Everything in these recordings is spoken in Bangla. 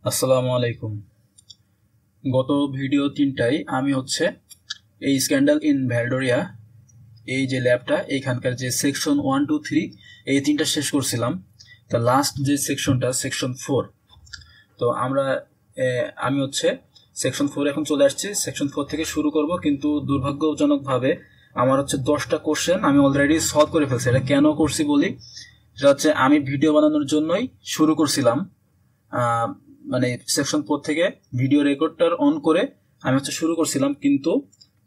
আসসালামু আলাইকুম। গত ভিডিও তিনটায় আমি এই স্ক্যান্ডাল ইন ভ্যালডোরিয়া এই যে ল্যাবটা এইখানকার যে সেকশন 1, 2, 3 এই তিনটা শেষ করছিলাম। তা লাস্ট যে সেকশনটা সেকশন 4, তো আমি সেকশন 4 এখন চলে আসছি। সেকশন 4 থেকে শুরু করব, কিন্তু দুর্ভাগ্যজনকভাবে আমার 10টা কোশ্চেন আমি অলরেডি সলভ করে ফেলছি। এটা কেন করছি বলি, সেটা আমি ভিডিও বানানোর জন্যই শুরু করছিলাম। মানে সেকশন 4 থেকে ভিডিও রেকর্ডটার অন করে আমি শুরু করছিলাম, কিন্তু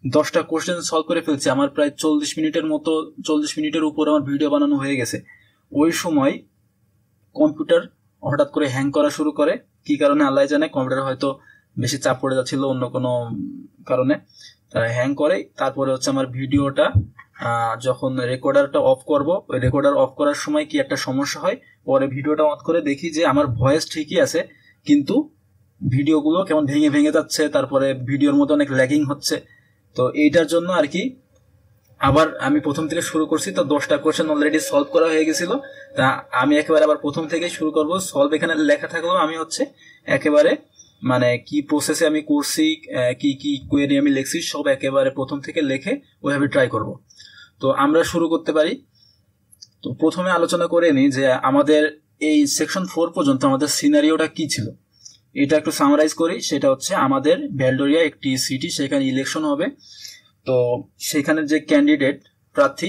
10টা কোশ্চেন সলভ করে ফেলছি। আমার প্রায় 40 মিনিটের উপর আমার ভিডিও বানানো হয়ে গেছে। ওই সময় কম্পিউটার হঠাৎ করে হ্যাং করা শুরু করে, কি কারণে আল্লাহ জানে। কম্পিউটার হয়তো বেশি চাপ পড়ে যাচ্ছিল অন্য কোনো কারণে, তারা হ্যাং করে। তারপরে আমার ভিডিওটা যখন রেকর্ডারটা অফ করব, ওই রেকর্ডার অফ করার সময় কি একটা সমস্যা হয়। পরে ভিডিওটা অন করে দেখি যে আমার ভয়েস ঠিকই আছে, কিন্তু ভিডিওগুলো কেমন ভেঙে ভেঙে যাচ্ছে, তারপরে ভিডিওর মধ্যে অনেক ল্যাগিং হচ্ছে। তো এইটার জন্য আর কি আবার আমি প্রথম থেকে শুরু করছি। তো 10টা কোশ্চেন অলরেডি সলভ করা হয়ে গেছিল। তা আমি একেবারে আবার প্রথম থেকে শুরু করব। সলভ এখানে লেখা থাকলেও আমি একেবারে মানে কি প্রসেসে আমি করছি, কি কি কোয়েরি আমি লিখছি, সব একেবারে প্রথম থেকে লিখে ওইভাবে ট্রাই করব। তো আমরা শুরু করতে পারি। তো প্রথমে আলোচনা করে নিই যে আমাদের এই সেকশন 4 পর্যন্ত আমাদের সিনারিওটা কি ছিল, এটা একটু সামারাইজ করি। সেটা আমাদের ভ্যালডোরিয়া একটি সিটি, সেখানে ইলেকশন হবে। তো সেখানে যে ক্যান্ডিডেট প্রার্থী,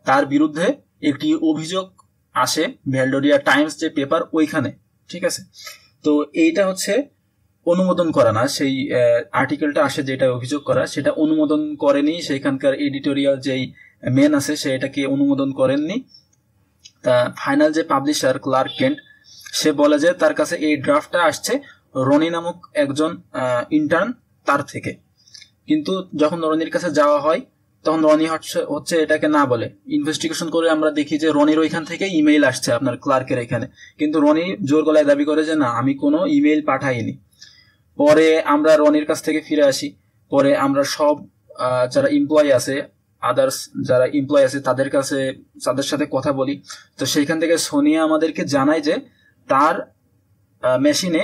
তার বিরুদ্ধে একটি অভিযোগ আসে ভ্যালডোরিয়া টাইমস যে পেপার ওইখানে, ঠিক আছে। তো এইটা অনুমোদন করা না, সেই আর্টিকেলটা আসে যেটা অভিযোগ করা, সেটা অনুমোদন করেনি সেইখানকার এডিটোরিয়াল যেই মেন আছে, সে এটাকে অনুমোদন করেননি। তা ফাইনাল যে পাবলিশার ক্লার্ক কেন্ট, সে বলে যে তার কাছে এই ড্রাফটটা আসছে রনি নামক একজন ইন্টার্ন তার থেকে। কিন্তু যখন রনির কাছে যাওয়া হয়, তখন রনি এটাকে না বলে। ইনভেস্টিগেশন করে আমরা দেখি যে রনির ওইখান থেকে ইমেইল আসছে আপনার ক্লার্কের এখানে, কিন্তু রনি জোর গলায় দাবি করে যে না, আমি কোনো ইমেইল পাঠাইনি। পরে আমরা রনির কাছ থেকে ফিরে আসি। পরে আমরা সব যারা এমপ্লয়ি আছে, আদার্স যারা এমপ্লয়ি আছে, তাদের সাথে কথা বলি। তো সেইখান থেকে সোনিয়া আমাদেরকে জানায় যে তার মেশিনে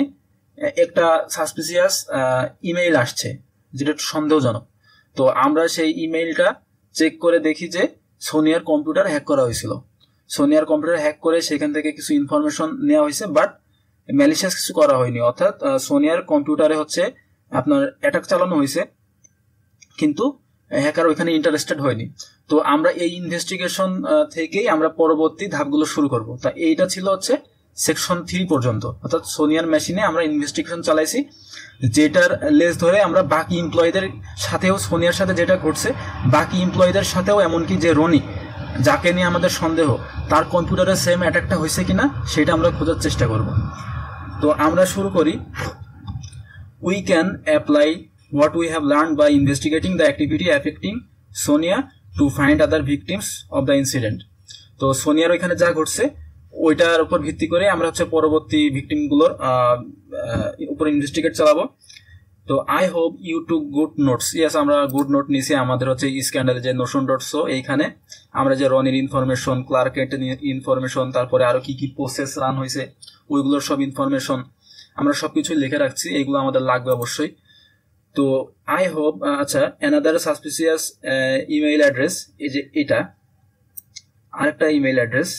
একটা সাসপিসিয়াস ইমেইল আসছে, যেটা একটু সন্দেহজনক। তো আমরা সেই ইমেইলটা চেক করে দেখি যে সোনিয়ার কম্পিউটার হ্যাক করা হয়েছিল। সোনিয়ার কম্পিউটার হ্যাক করে সেখান থেকে কিছু ইনফরমেশন নেওয়া হয়েছে, বাট ম্যালিশিয়াস কিছু করা হয়নি। অর্থাৎ সোনিয়ার কম্পিউটারে আপনার অ্যাটাক চালানো হয়েছে, কিন্তু হ্যাকার ওইখানে ইন্টারেস্টেড হয়নি। তো আমরা এই ইনভেস্টিগেশন থেকেই আমরা পরবর্তী ধাপগুলো শুরু করব। তা এইটা ছিল সেকশন 3 পর্যন্ত, অর্থাৎ সোনিয়ার মেশিনে আমরা ইনভেস্টিগেশন চালাইছি, যেটার লেজ ধরে আমরা বাকি এমপ্লয়ীদের সাথেও, সোনিয়ার সাথে যেটা ঘটছে বাকি এমপ্লয়ীদের সাথেও, এমনকি যে রনি যাকে নিয়ে আমাদের সন্দেহ, তার কম্পিউটারে সেম অ্যাটাকটা হয়েছে কিনা সেটা আমরা খোঁজার চেষ্টা করব। তো আমরা শুরু করি। We can apply what we have learned by investigating the activity affecting Sonia to find other victims of the incident. তো সোনিয়ার ওইখানে যা ঘটছে ওইটার উপর ভিত্তি করে আমরা পরবর্তী ভিকটিমগুলোর উপর ইনভেস্টিগেট চালাবো। তো I hope you took good notes. Yes, আমরা গুড নোট নিয়েছি। আমাদের স্ক্যান্ডালে যে নোশন ডটসো, এইখানে আমরা যে রনির ইনফরমেশন, ক্লার্কের ইনফরমেশন, তারপরে আরো কি কি প্রসেস রান হয়েছে ওইগুলোর সব ইনফরমেশন আমরা সবকিছুই লিখে রাখছি। এইগুলো আমাদের লাগবে অবশ্যই। তো আই হোপ, আচ্ছা, অ্যানাদার সাসপিসিয়াস ইমেইল অ্যাড্রেস, এই যে এটা আরেকটা ইমেইল অ্যাড্রেস,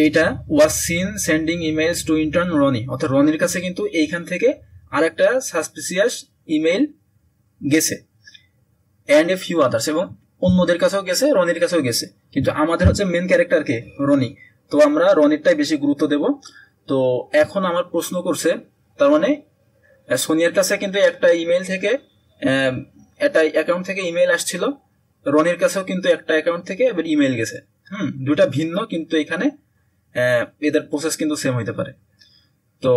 এইটা was seen sending emails to intern Ronny. অর্থাৎ রনির কাছে কিন্তু এইখান থেকে আরেকটা সাসপিসিয়াস ইমেইল গেছে, অ্যান্ড এ ফিউ আদার্স, এবং অন্যদের কাছেও গেছে, রনির কাছেও গেছে। কিন্তু আমাদের মেন ক্যারেক্টার কে, রনি। তো আমরা রনিরটাই বেশি গুরুত্ব দেব। তো এখন আমার প্রশ্ন করছে, তার মানে সোনিয়ার কাছে কিন্তু একটা ইমেইল থেকে, একটা অ্যাকাউন্ট থেকে ইমেইল আসছিল, রনির কাছেও কিন্তু একটা অ্যাকাউন্ট থেকে এবার ইমেইল গেছে। দুটা ভিন্ন, কিন্তু এখানে এদের প্রসেস কিন্তু সেম হইতে পারে। তো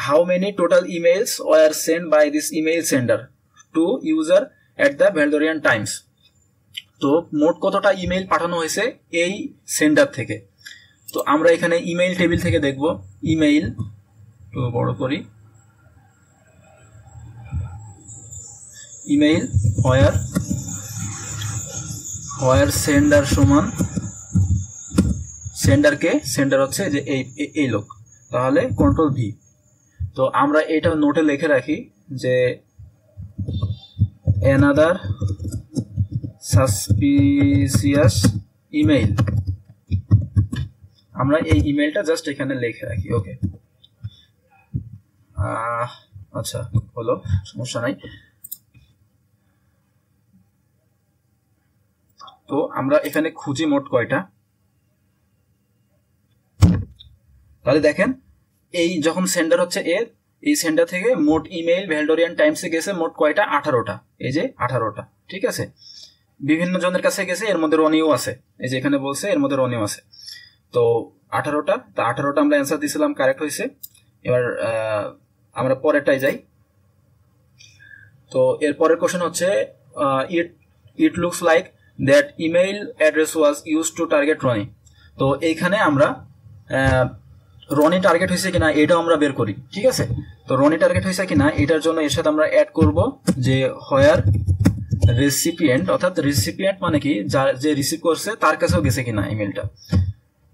how many total emails were sent by this email sender to user at the Valdorian Times. তো মোট কতটা ইমেইল পাঠানো হয়েছে এই সেন্ডার থেকে। তো আমরা এখানে ইমেইল টেবিল থেকে দেখব। ইমেইল তো বড় করি, ইমেইল হোয়ার সেন্ডার সমান সেন্ডার কে, সেন্ডার যে এই লোক। তাহলে কন্ট্রোল ভি। তো আমরা এটা নোটে লিখে রাখি যে অ্যানাদার সাসপিসিয়াস ইমেইল, আমরা এই ইমেইলটা জাস্ট এখানে লিখে রাখি। ওকে, আচ্ছা হলো, সমস্যা নাই। তো আমরা এখানে খুঁজি মোট কয়টা, তাহলে দেখেন এই যখন সেন্ডার হচ্ছে এর, এই সেন্ডার থেকে মোট ইমেইল ভ্যালডোরিয়ান টাইমসে গেছে মোট কয়টা, 18টা। এই যে 18টা, ঠিক আছে, বিভিন্ন জনের কাছে গেছে, এর মধ্যে রনিও আছে, এই যে এখানে বলছে এর মধ্যে রনিও আছে। তো 18টা, তা 18টা আমরা অ্যান্সার দিয়েছিলাম, কারেক্ট হয়েছে। এবার আমরা পরেরটাই যাই। তো এর পরের কোশ্চেন হচ্ছে it looks like that email address was use to target Ronny. তো এইখানে আমরা রনি টার্গেট হয়েছে কিনা এটাও আমরা বের করি, ঠিক আছে। তো রনি টার্গেট হয়েছে কিনা এটার জন্য এর সাথে আমরা অ্যাড করব যে হোয়ার রেসিপিয়েন্ট, অর্থাৎ রেসিপিয়েন্ট মানে কি, যে রিসিভ করছে তার কাছেও গেছে কিনা ইমেলটা।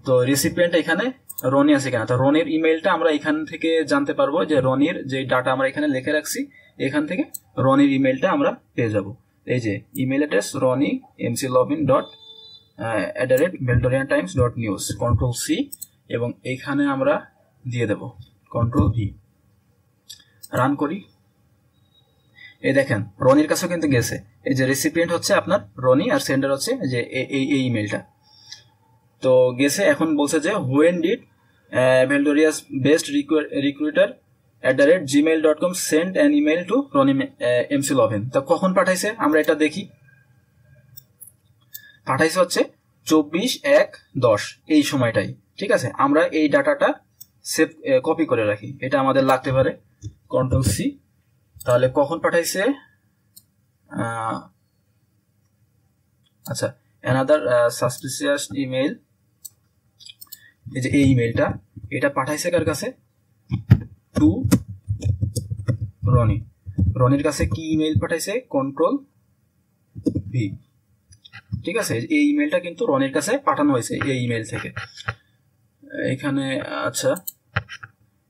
তো রেসিপিয়েন্ট এখানে রনি আছে কিনা, তো রনির ইমেলটা আমরা এখান থেকে জানতে পারবো, যে রনির যে ডাটা আমরা এখানে লিখে রাখছি এখান থেকে রনির ইমেলটা আমরা পেয়ে যাব। এই যে email address Ronny mclovin.@valdoriantimes.news, control C, এবং এইখানে আমরা দিয়ে দেব কন্ট্রোল ভি, রান করি। এই দেখেন রনির কাছেও কিন্তু গেছে, এই যে রেসিপিয়েন্ট হচ্ছে আপনার রনি আর সেন্ডার হচ্ছে যে এই ইমেলটা, তো গেছে। এখন বলছে যে when did Valdorias best recruiter @gmail.com send an email to Ronnie mclovin। তা কখন পাঠাইছে আমরা এটা দেখি, পাঠাইছে হচ্ছে 24/1/10 এই সময়টাই, ঠিক আছে। আমরা এই ডাটাটা সেভ কপি করে রাখি, এটা আমাদের লাগতে পারে, কন্ট্রোল সি। তাহলে কখন পাঠাইছে, আচ্ছা অ্যানাদার সাসপিসিয়াস ইমেইল, এই যে এই ইমেইলটা, এটা পাঠাইছে কার কাছে, টু রনি। রনির কাছে কি ইমেইল পাঠাইছে, কন্ট্রোল ভি, ঠিক আছে। এই ইমেইলটা কিন্তু রনির কাছে পাঠানো হয়েছে এই ইমেইল থেকে এখানে। আচ্ছা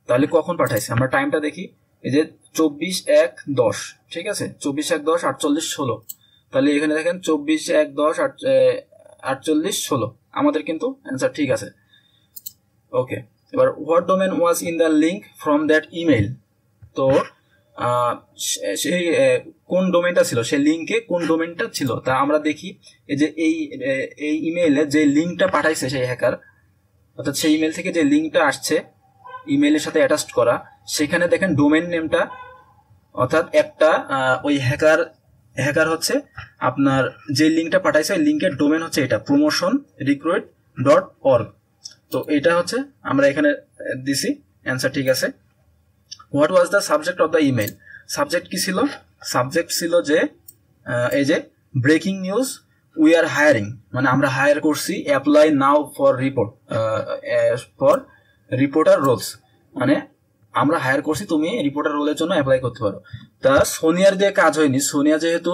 তাহলে কখন পাঠাইছে আমরা টাইমটা দেখি, এই যে 24/1/10, ঠিক আছে, 24/1/10 48:16। তাহলে এখানে দেখেন 24/1/10 48:16, আমাদের কিন্তু অ্যান্সার ঠিক আছে। ওকে, এবার what domain was in the link from that email. তো সেই কোন ডোমেনটা ছিল, সেই লিঙ্কে কোন ডোমেনটা ছিল তা আমরা দেখি। এই যে এই ইমেইলে যে লিঙ্কটা পাঠাইছে সেই হ্যাকার, অর্থাৎ সেই ইমেল থেকে যে লিঙ্কটা আসছে ইমেইলের সাথে অ্যাটাচড করা, সেখানে দেখেন ডোমেন নেমটা, অর্থাৎ একটা ওই হ্যাকার হচ্ছে আপনার যে লিঙ্কটা পাঠাইছে ওই লিঙ্কের ডোমেন হচ্ছে এটা promotionrecruit.org। তো এটা হচ্ছে আমরা এখানে দিছি, অ্যান্সার ঠিক আছে। What was the subject of the email, subject কি ছিল, সাবজেক্ট ছিল যে এই যে breaking news we are hiring, মানে আমরা হায়ার করছি, apply now for reporter roles, মানে আমরা হায়ার করছি, তুমি রিপোর্টার রোলের জন্য অ্যাপ্লাই করতে পারো। তা সোনিয়ার দিয়ে কাজ হয়নি, সোনিয়া যেহেতু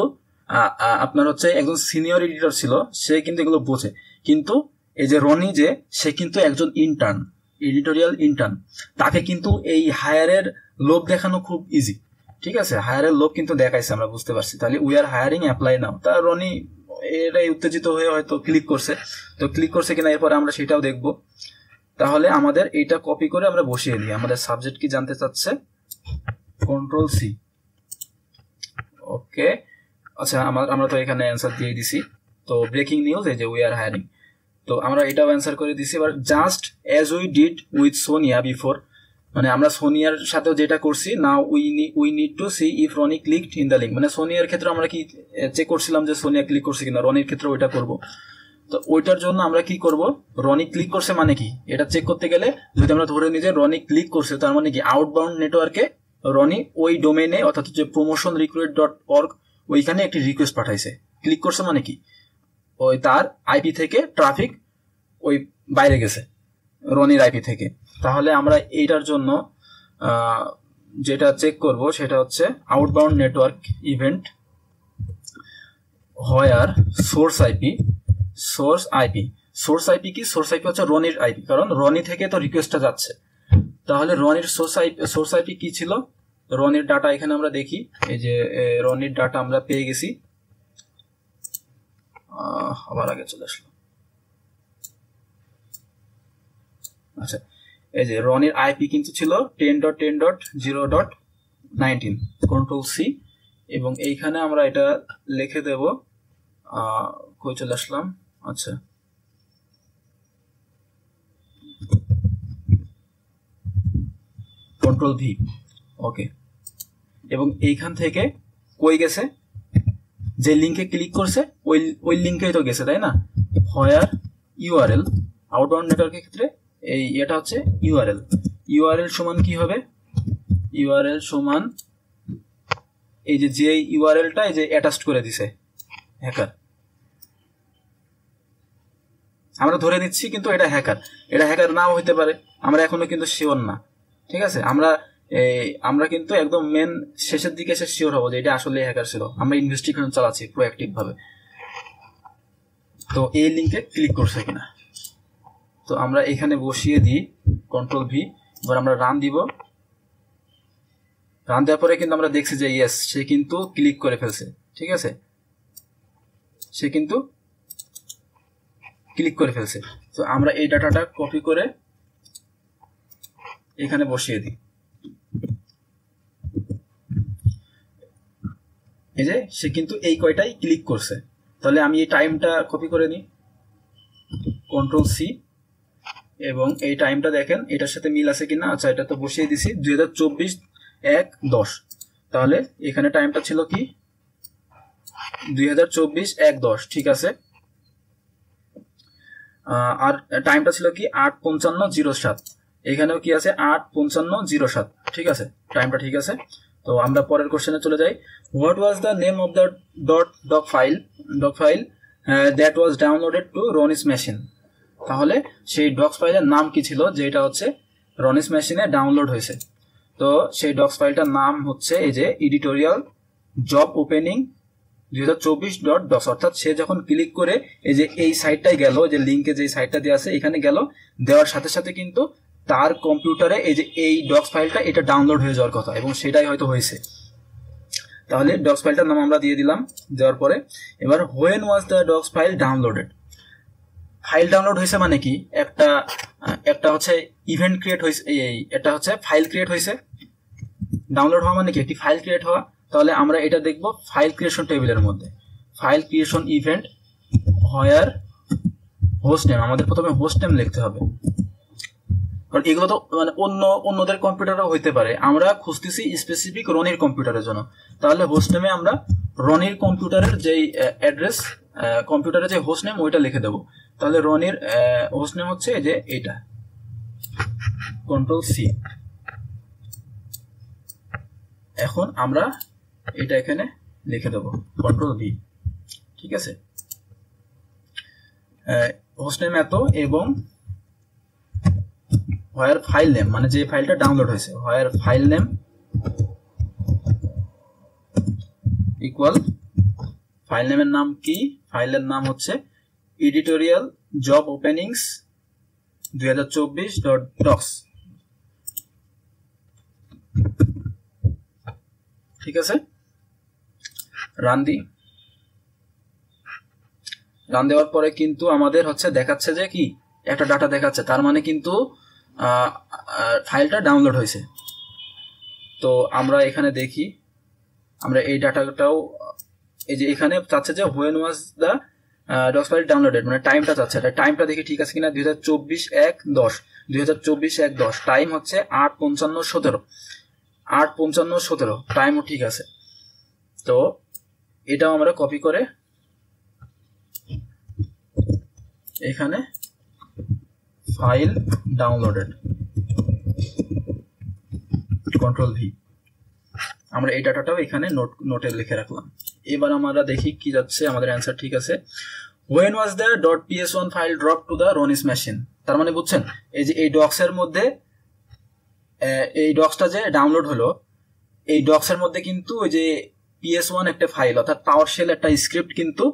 আপনার হচ্ছে একজন সিনিয়র এডিটর ছিল, সে কিন্তু এগুলো বোঝে, কিন্তু এই যে রনি যে সে কিন্তু একজন ইন্টার্ন, এডিটোরিয়াল ইন্টার্ন, তাকে কিন্তু এই হায়ারের লোভ দেখানো খুব ইজি, ঠিক আছে, হায়ারের লোভ কিন্তু দেখাইছে, আমরা বুঝতে পারছি। তাহলে উই আর হায়ারিং অ্যাপ্লাই নাও, তা রনি এটাই উত্তেজিত হয়ে হয়তো ক্লিক করছে, তো ক্লিক করছে কিনা এরপরে আমরা সেটাও দেখবো। তাহলে আমাদের এইটা কপি করে আমরা বসিয়ে দিই, আমাদের সাবজেক্ট কি জানতে চাচ্ছে, কন্ট্রোল সি। ওকে, আচ্ছা আমরা তো এখানে অ্যান্সার দিয়ে দিছি। তো ব্রেকিং নিউজ, এই যে উই আর হায়ারিং, তো আমরা এটাও অ্যান্সার করে দিছি। এবার just as we did with Sonia before, মানে আমরা সোনিয়ার সাথেও যেটা করছি, now we need to see if Ronny clicked in the link, মানে সোনিয়ার ক্ষেত্রে আমরা কি চেক করছিলাম যে সোনিয়া ক্লিক করছে কিনা, রনির ক্ষেত্রে ওইটা করব। তো ওইটার জন্য আমরা কি করব, রনি ক্লিক করছে মানে কি এটা চেক করতে গেলে যদি আমরা ধরে নিই যে রনি ক্লিক করছে, তার মানে কি আউটবাউন্ড নেটওয়ার্কে রনি ওই ডোমেনে, অর্থাৎ যে promotionrecruit.org ওইখানে একটি রিকোয়েস্ট পাঠাইছে, ক্লিক করছে মানে কি ওই তার আইপি থেকে ট্রাফিক ওই বাইরে গেছে রনির আইপি থেকে। তাহলে আমরা এইটার জন্য যেটা চেক করব সেটা হচ্ছে আউটবাউন্ড নেটওয়ার্ক ইভেন্ট হোয়ার সোর্স আইপি কি, সোর্স আইপি হচ্ছে রনির আইপি, কারণ রনি থেকে তো রিকোয়েস্টটা যাচ্ছে। তাহলে রনির সোর্স আইপি কি ছিল? রনির ডাটা এখানে আমরা দেখি, এই যে রনির ডাটা আমরা পেয়ে গেছি। আবার আগে চলে আসলো। আচ্ছা, এই যে রনির আইপি কিন্তু ছিল 10.10.0.19, কন্ট্রোল সি, এবং এইখানে আমরা এটা লিখে দেব। কই চলে আসলাম? আচ্ছা, কন্ট্রোল ভি, ওকে। এবং এইখান থেকে কই গেছে? যে লিঙ্কে ক্লিক করছে ওই লিঙ্কেই তো গেছে, তাই না? হোয়ার ইউআরএল, আউটবাউন্ড নেটওয়ার্কের ক্ষেত্রে এই এটা হচ্ছে ইউআরএল। ইউআরএল সমান কি হবে? ইউআরএল সমান এই যে ইউআরএলটা এই যে অ্যাটাচড করে দিছে হ্যাকার, আমরা ধরে নিচ্ছি, কিন্তু এটা হ্যাকার নাও হইতে পারে, আমরা এখনো কিন্তু শিওর না। ঠিক আছে, আমরা কিন্তু একদম মেন শেষের দিকে এসে শিওর হবো যে এটা আসলে হ্যাকার ছিল। আমরা ইনভেস্টিগেশন চালাচ্ছি প্রোঅ্যাক্টিভ ভাবে। তো এই লিঙ্কে ক্লিক করছে কিনা, তো আমরা এখানে বসিয়ে দিই কন্ট্রোল ভি। এবার আমরা রান দিব। রান দেওয়ার পরে কিন্তু আমরা দেখছি যে ইয়েস, সে কিন্তু ক্লিক করে ফেলছে। ঠিক আছে, সে কিন্তু ক্লিক করে ফেলছে। তো আমরা এই ডাটাটা কপি করে এখানে বসিয়ে দিই। এই যে সে কিন্তু এই কয়টাই ক্লিক করছে। তাহলে আমি এই টাইমটা কপি করে নিই, কন্ট্রোল সি, এবং এই টাইমটা দেখেন এটার সাথে মিল আছে কিনা। আচ্ছা, এটা তো বসিয়ে দিছি 2024-1-10। তাহলে এখানে টাইমটা ছিল কি 2024-1-10, ঠিক আছে। আর টাইমটা ছিল কি 8:55:07, এখানেও কি আছে 8:55:07, ঠিক আছে, টাইমটা ঠিক আছে। তো আমরা পরের কোশ্চেনে চলে যাই। What was the name of the doc file that was downloaded to Ronny's machine? তাহলে সেই ডক্স ফাইলের নাম কি ছিল যেটা হচ্ছে রনিস মেশিনে ডাউনলোড হয়েছে? তো সেই ডক্স ফাইলটার নাম হচ্ছে এই যে এডিটোরিয়াল জব ওপেনিং 2024.docs। অর্থাৎ সে যখন ক্লিক করে এই যে এই সাইটটাই গেল, যে লিঙ্কে যে সাইটটা দেওয়া আছে এখানে গেল, দেওয়ার সাথে সাথে কিন্তু তার কম্পিউটারে এই যে এই ডক্স ফাইলটা এটা ডাউনলোড হয়ে যাওয়ার কথা, এবং সেটাই হয়তো হয়েছে। তাহলে ডক্স ফাইলটার নাম আমরা দিয়ে দিলাম। দেওয়ার পরে এবার when was the docx file downloaded? File download হয়েছে মানে কি, একটা হচ্ছে ইভেন্ট ক্রিয়েট হয়েছে, এটা হচ্ছে ফাইল ক্রিয়েট হয়েছে। ডাউনলোড হওয়া মানে কি একটি ফাইল ক্রিয়েট হওয়া। তাহলে আমরা এটা দেখব ফাইল ক্রিয়েশন টেবিলের মধ্যে, ফাইল ক্রিয়েশন ইভেন্ট হোয়ার হোস্ট নেম। আমাদের প্রথমে হোস্ট নেম লিখতে হবে, কারণ এগুলো তো মানে অন্যদের কম্পিউটারও হইতে পারে। আমরা খুঁজতেছি স্পেসিফিক রনির কম্পিউটারের জন্য। তাহলে হোস্ট নেমে আমরা রনির কম্পিউটারের যেই অ্যাড্রেস, কম্পিউটারের যে হোস্ট নেম ওইটা লিখে দেবো। তাহলে রনির হোস্ট নেম হচ্ছে এই যে এইটা, কন্ট্রোল সি। এখন আমরা এটা এখানে লিখে দেবো, কন্ট্রোল ভি, ঠিক আছে। হোস্ট নেম এত, এবং হোয়ার ফাইল নেম মানে যে ফাইলটা ডাউনলোড হয়েছে, হোয়ার ফাইল নেম ইকুয়াল ফাইল নেমের নাম কি? ফাইলের নাম হচ্ছে এডিটোরিয়াল জব ওপেনিংস 2024.docs, ঠিক আছে। রান দিই। রান দেওয়ার পরে কিন্তু আমাদের হচ্ছে দেখাচ্ছে যে কি একটা ডাটা দেখাচ্ছে, তার মানে কিন্তু ফাইলটা ডাউনলোড হয়েছে। তো আমরা এখানে দেখি, আমরা এই ডাটাটাও এই যে এখানে চাচ্ছে যে when was the docx file downloaded, মানে টাইমটা চাচ্ছে। টাইমটা দেখি ঠিক আছে কিনা, 2024-1-10 টাইম হচ্ছে 8:55:17 টাইমও ঠিক আছে। তো এটাও আমরা কপি করে এখানে ফাইল ডাউনলোডেড, কন্ট্রোল ভি, আমরা এই ডাটাটাও এখানে নোটে লিখে রাখলাম। এবার আমরা দেখি কি যাচ্ছে, আমাদের অ্যান্সার ঠিক আছে। When was the .ps1 file drop to the Ronny's machine? তার মানে বুঝছেন এই যে এই ডক্সের মধ্যে, এই ডক্সটা যে ডাউনলোড হলো, এই ডক্সের মধ্যে কিন্তু ওই যে PS1 একটা ফাইল অর্থাৎ পাওয়ার শেল একটা স্ক্রিপ্ট কিন্তু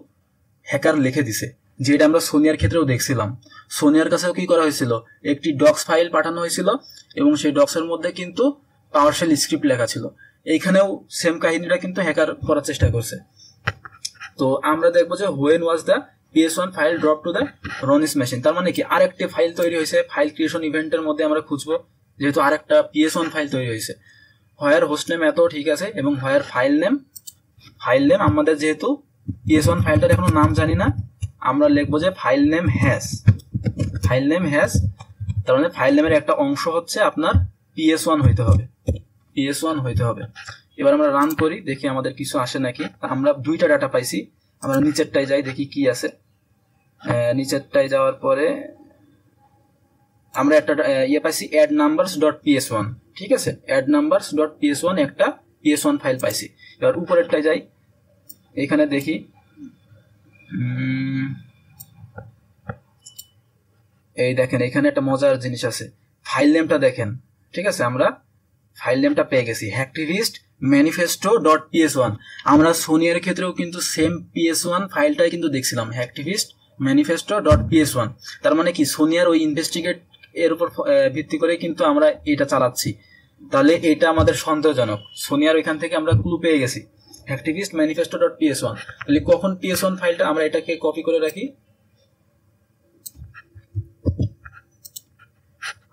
হ্যাকার লিখে দিছে, যেটা আমরা সোনিয়ার ক্ষেত্রেও দেখছিলাম। সোনিয়ার কাছেও কি করা হয়েছিল, একটি ডক্স ফাইল পাঠানো হয়েছিল এবং সেই ডক্সের মধ্যে কিন্তু পাওয়ারশেল স্ক্রিপ্ট লেখা ছিল। এইখানেও সেম কাহিনীটা কিন্তু হ্যাকার করার চেষ্টা করছে। তো আমরা দেখবো যে when was the PS1 file drop to the Ronny's machine, তার মানে কি আরেকটি ফাইল তৈরি হয়েছে। ফাইল ক্রিয়েশন ইভেন্টের মধ্যে আমরা খুঁজবো, যেহেতু আরেকটা PS1 ফাইল তৈরি হয়েছে। হোয়ার হোস্ট নেম এত ঠিক আছে, এবং হোয়ার ফাইল নেম আমাদের যেহেতু PS1 ফাইলটার এখনো নাম জানি না, আমরা লিখবো যে ফাইল নেম হ্যাজ, তার মানে ফাইল নেমের একটা অংশ হচ্ছে আপনার PS1 হইতে হবে। এবার আমরা রান করি, দেখি আমাদের কিছু আসে নাকি। আমরা দুইটা ডাটা পাইছি। আমরা নিচেরটায় যাই, দেখি কি আছে। নিচেরটায় যাওয়ার পরে আমরা একটা পাইছি add numbers.ps1, ঠিক আছে, add numbers.ps1 একটা PS1 ফাইল পাইছি। এবার উপরেরটায় যাই, এখানে দেখি এই দেখেন এখানে একটা মজার জিনিস আছে, ফাইল নেমটা দেখেন, ঠিক আছে, আমরা ফাইল নেমটা পেয়ে গেছি, hacktivist manifesto.ps1। আমরা সোনিয়ার ক্ষেত্রেও কিন্তু সেম PS1 ফাইলটাই কিন্তু দেখছিলাম, hacktivist manifesto.ps1। তার মানে কি সোনিয়ার ওই ইনভেস্টিগেট এর উপর ভিত্তি করে কিন্তু আমরা এটা চালাচ্ছি। তাহলে এটা আমাদের সন্দেহজনক। সোনিয়ার ওইখান থেকে আমরা ক্লু পেয়ে গেছি, hacktivist manifesto.ps1। তাহলে কখন PS1 ফাইলটা, আমরা এটাকে কপি করে রাখি,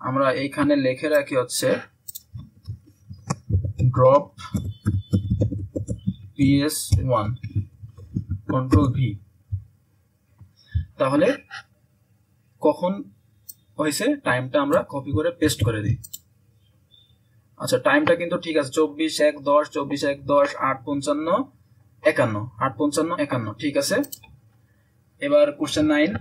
আমরা এইখানে লিখে রাখি হচ্ছে ড্রপ PS1 কন্ট্রোল V। তাহলে কখন হয়েছে টাইমটা আমরা কপি করে পেস্ট করে দিই। আচ্ছা, টাইমটা কিন্তু ঠিক আছে, 24/1/10, 24/1/10, 8:55, ঠিক আছে। এবার question 9,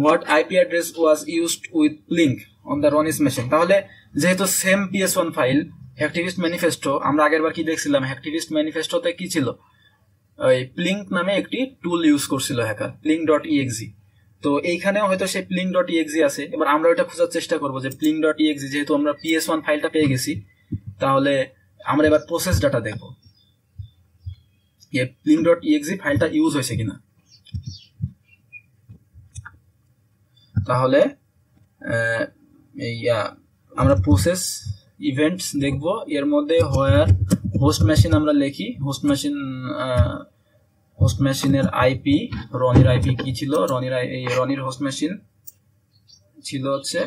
what IP address was used with link on the Ronny's machine. তাহলে যেহেতু same PS1 file hacktivist manifesto, আমরা আগেরবার কি দেখছিলাম, hacktivist manifestoতে কি ছিল, ওই প্লিঙ্ক নামে একটি টুল ইউজ করছিল হ্যাকার, plink.exe। তো এইখানেও হয়তো সেই plink.exe আছে। এবার আমরা ওটা খোঁজার চেষ্টা করবো যে plink.exe, যেহেতু আমরা PS1 ফাইলটা পেয়ে গেছি, তাহলে আমরা এবার প্রসেস ডাটা দেখবো plink.exe ফাইলটা ইউজ হয়েছে কিনা। তাহলে আমরা প্রসেস ইভেন্টস দেখবো, এর মধ্যে হোয়ার হোস্ট মেশিন আমরা লিখি, হোস্ট মেশিনের আইপি, রনির আইপি কি ছিল, রনির হোস্ট মেশিন ছিল হচ্ছে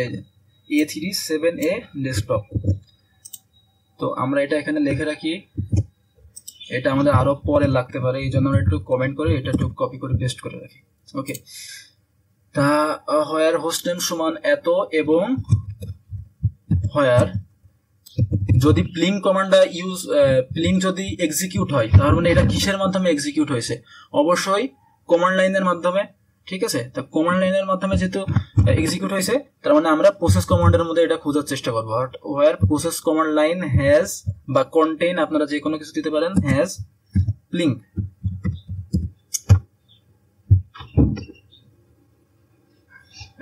এই যে A37A ডেস্কটপ। তো আমরা এটা এখানে লিখে রাখি, এটা আমাদের আরো পরে লাগতে পারে, এই জন্য আমরা একটু কমেন্ট করে এটা একটু কপি করে পেস্ট করে রাখি। ওকে, তা হোয়ার হোস্ট নেম সমান এত, এবং হোয়ার যদি প্লিং কমান্ডটা প্লিং যদি এক্সিকিউট হয়, তার মানে এটা কিসের মাধ্যমে এক্সিকিউট হয়েছে, অবশ্যই কমান্ড লাইনের মাধ্যমে, ঠিক আছে। তা কমান্ড লাইনের মাধ্যমে যেহেতু এক্সিকিউট হয়েছে, তার মানে আমরা প্রসেস কমান্ডের মধ্যে এটা খোঁজার চেষ্টা করবো। হোয়ার প্রসেস কমান্ড লাইন হ্যাজ বা কন্টেইন, আপনারা যে কোনো কিছু দিতে পারেন, হ্যাজ প্লিং।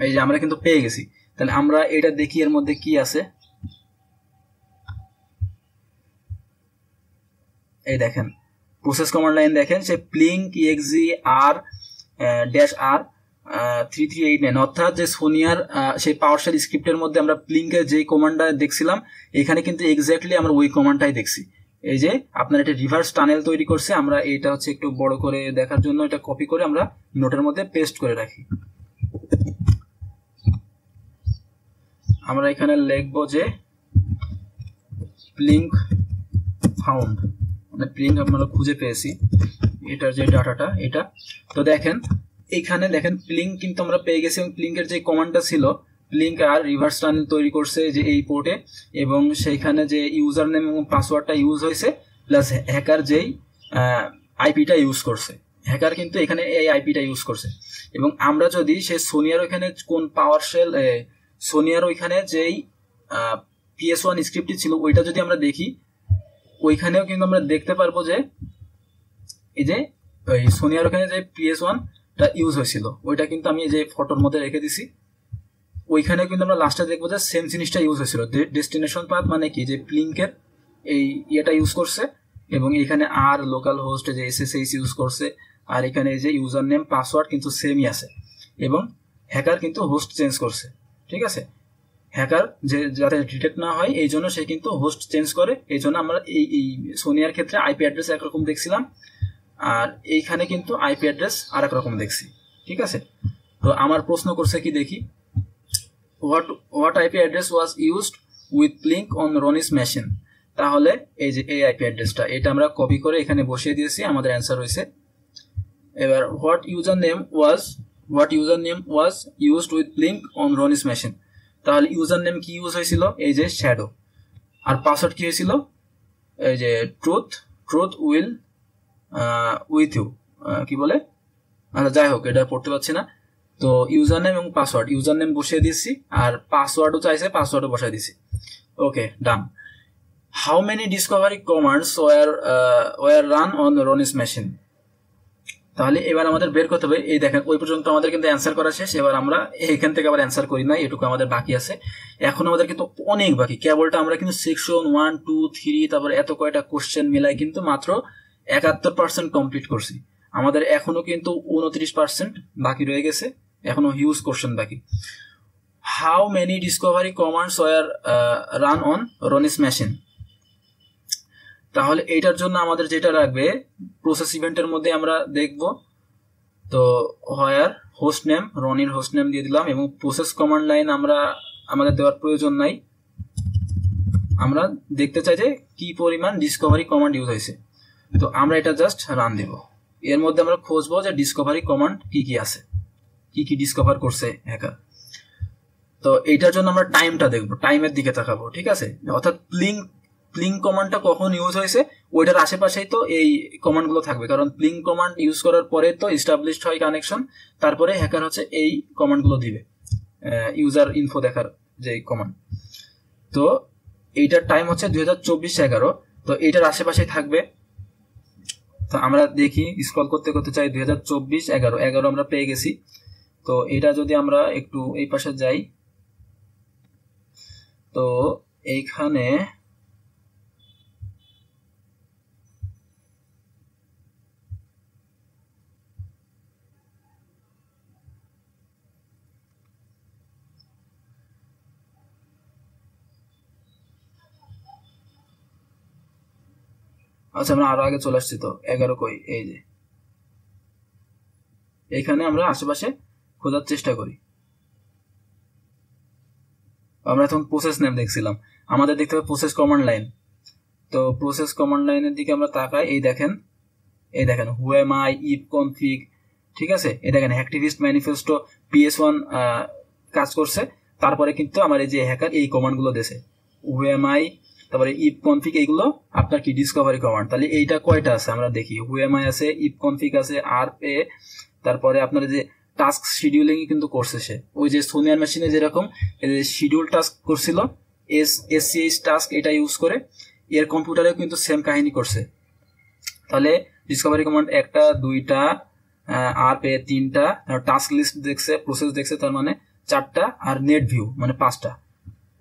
এই যে আমরা কিন্তু পেয়ে গেছি। তাহলে আমরা এটা দেখি এর মধ্যে কি আছে। এই দেখেন প্রসেস কমান্ড লাইন, দেখেন সে plink exe r -r 3389, অর্থাৎ যে সোনিয়ার সেই পাওয়ারশেল স্ক্রিপ্টের মধ্যে আমরা প্লিঙ্কের যে কমান্ডটা দেখছিলাম, এখানে কিন্তু এক্স্যাক্টলি আমরা ওই কমান্ডটাই দেখছি। এই যে আপনার এটা রিভার্স টানেল তৈরি করছে, আমরা এটা হচ্ছে একটু বড় করে দেখার জন্য এটা কপি করে আমরা নোটের মধ্যে পেস্ট করে রাখি। আমরা এখানে লিখবো যে প্লিঙ্ক ফাউন্ড, মানে প্লিঙ্ক আমরা খুঁজে পেয়েছি, এটার যে ডাটাটা এটা। তো দেখেন এখানে দেখেন প্লিঙ্ক কিন্তু আমরা পেয়ে গেছি, এবং প্লিঙ্কের যে কমান্ডটা ছিল, প্লিঙ্ক আর রিভার্স টানেল তৈরি করছে যে এই পোর্টে, এবং সেইখানে যে ইউজার নেম এবং পাসওয়ার্ডটা ইউজ হয়েছে, প্লাস হ্যাকার যেই আইপিটা ইউজ করছে, হ্যাকার কিন্তু এখানে এই আইপিটা ইউজ করছে। এবং আমরা যদি সে সোনিয়ার ওইখানে কোন পাওয়ারশেল, সোনিয়ার ওইখানে যেই PS1 স্ক্রিপ্টটি ছিল ওইটা যদি আমরা দেখি, ওইখানেও কিন্তু আমরা দেখতে পারবো যে এই যে সোনিয়ার ওখানে যে PS1 টা ইউজ হয়েছিল ওইটা কিন্তু আমি এই যে ফটোর মধ্যে রেখে দিছি। ওইখানে কিন্তু আমরা লাস্টে দেখবো যে সেম জিনিসটা ইউজ হয়েছিল। ডেস্টিনেশন পাথ মানে কি, যে প্লিঙ্কের এই ইয়েটা ইউজ করছে, এবং এখানে আর লোকাল হোস্ট যে SSH ইউজ করছে, আর এখানে এই যে ইউজার নেম পাসওয়ার্ড কিন্তু সেমই আছে, এবং হ্যাকার কিন্তু হোস্ট চেঞ্জ করছে। ঠিক আছে, হ্যাকার যে যাতে ডিটেক্ট না হয় এই জন্য সে কিন্তু হোস্ট চেঞ্জ করে। এই জন্য আমরা এই সোনিয়ার ক্ষেত্রে আইপি অ্যাড্রেস একরকম দেখছিলাম, আর এইখানে কিন্তু আইপি অ্যাড্রেস আর এক রকম দেখছি। ঠিক আছে, তো আমার প্রশ্ন করছে কি দেখি, what IP address was used with plink on Roni's machine. তাহলে এই যে এই আইপি অ্যাড্রেসটা এটা আমরা কপি করে এখানে বসিয়ে দিয়েছি, আমাদের অ্যান্সার হয়েছে। এবার what user name was used with plink on Roni's machine. তাহলে ইউজার নেম কি ইউজ হয়েছিল, এই যে শ্যাডো, আর পাসওয়ার্ড কি হয়েছিল, এই যে ট্রুথ উইল উইথ ইউ, কি বলে, আচ্ছা যাই হোক এটা পড়তে পারছি না। তো ইউজার নেম এবং পাসওয়ার্ড, ইউজার নেম বসিয়ে দিচ্ছি আর পাসওয়ার্ডও চাইছে, পাসওয়ার্ডও বসাই দিছি। Okay, done. How many discovery commands were run on Roni's machine. তাহলে এবার আমাদের বের করতে হবে, এই দেখেন ওই পর্যন্ত আমাদের কিন্তু অ্যান্সার করা শেষ। এবার আমরা এখান থেকে আবার অ্যান্সার করি নাই, এটুকু আমাদের বাকি আছে। এখন আমাদের কিন্তু অনেক বাকি, কেবলটা আমরা কিন্তু সেকশন 1, 2, 3 তারপর এত কয়টা কোশ্চেন মিলাই কিন্তু মাত্র 71% কমপ্লিট করছি। আমাদের এখনো কিন্তু 29% বাকি রয়ে গেছে, এখনো হিউজ কোশ্চেন বাকি। How many discovery commands were run on Roni's machine. তাহলে এইটার জন্য আমাদের যেটা লাগবে, প্রসেস ইভেন্টের মধ্যে আমরা দেখব, তো হোয়ার হোস্ট নেম, রনির হোস্ট নেম দিয়ে দিলাম, এবং প্রসেস কমান্ড লাইন আমাদের দেওয়ার প্রয়োজন নাই। আমরা দেখতে চাই যে কি পরিমাণ ডিসকভারি কমান্ড ইউজ হয়েছে, তো আমরা এটা জাস্ট রান দেব। এর মধ্যে আমরা খুঁজবো যে ডিসকভারি কমান্ড কি কি আছে, কি কি ডিসকভার করছে হ্যাকার। তো এইটার জন্য আমরা টাইমটা দেখবো, টাইমের দিকে তাকাবো। ঠিক আছে, অর্থাৎ প্লিং কমান্ডটা কখন ইউজ হয়েছে ওইটার আশেপাশেই তো এই কমান্ডগুলো থাকবে, কারণ প্লিং কমান্ড ইউজ করার পরে তো এস্টাবলিশড হয় কানেকশন, তারপরে হ্যাকার হচ্ছে এই কমান্ডগুলো দিবে, ইউজার ইনফো দেখার যে কমান্ড। তো এইটার টাইম হচ্ছে 2024-11, তো এইটার আশেপাশেই থাকবে। তো আমরা দেখি, স্ক্রল করতে করতে চাই, 2024-11 আমরা পেয়ে গেছি। তো এটা যদি আমরা একটু এই পাশে যাই, তো এইখানে আচ্ছা আমরা আরো আগে চলে আসছি, তো 11 কই, এই যে এইখানে আমরা আশেপাশে খোঁজার চেষ্টা করি। আমরা এখন প্রসেস নেম দেখছিলাম, আমাদের দেখতে হবে প্রসেস কমান্ড লাইন। তো প্রসেস কমান্ড লাইনের দিকে আমরা তাকাই, এই দেখেন হুএমআই ইফ কনফিগ। ঠিক আছে, এই দেখেন অ্যাক্টিভিস্ট ম্যানিফেস্টো PS1 কাজ করছে। তারপরে কিন্তু আমার এই যে হ্যাকার এই কমান্ডগুলো দিয়েছে, হুএমআই, তারপরে ইফ কনফিগ, এইগুলো আপনার কি ডিসকভারি কমান্ড। তাহলে এইটা কয়টা আছে আমরা দেখি, হুএমআই আছে, ইফ কনফিগ আছে, আরপে, তারপরে আপনার যে টাস্ক শিডিউলিং কিন্তু করছে সে, ওই যে সোনিয়ার মেশিনে যেরকম শিডিউল টাস্ক করছিল SCH টাস্ক, এটা ইউজ করে এর কম্পিউটারেও কিন্তু সেম কাহিনী করছে। তাহলে ডিসকভারি কমান্ড 1টা 2টা, আরপে 3টা, টাস্ক লিস্ট দেখছে, প্রসেস দেখছে, তার মানে 4টা, আর নেট ভিউ মানে 5টা।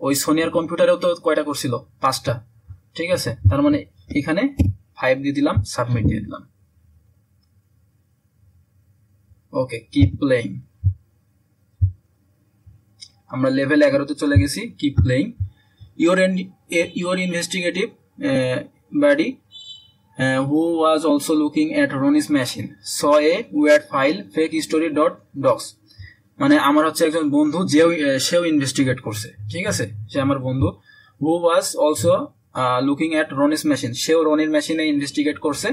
ওই সোনিয়ার কম্পিউটারেও তো কয়টা করছিল, 5টা। ঠিক আছে, তার মানে এখানে 5 দিয়ে দিলাম, সাবমিট দিয়ে দিলাম। Okay, keep playing. আমরা লেভেল 11-তে চলে গেছি, keep playing. Your investigative buddy who was also looking at Ronnie's machine saw a weird file fakehistory.docs। মানে আমার হচ্ছে একজন বন্ধু সেও ইনভেস্টিগেট করছে। ঠিক আছে, সে আমার বন্ধু। who was also looking at Ronnie's machine, সেও রনির মেশিনে ইনভেস্টিগেট করছে।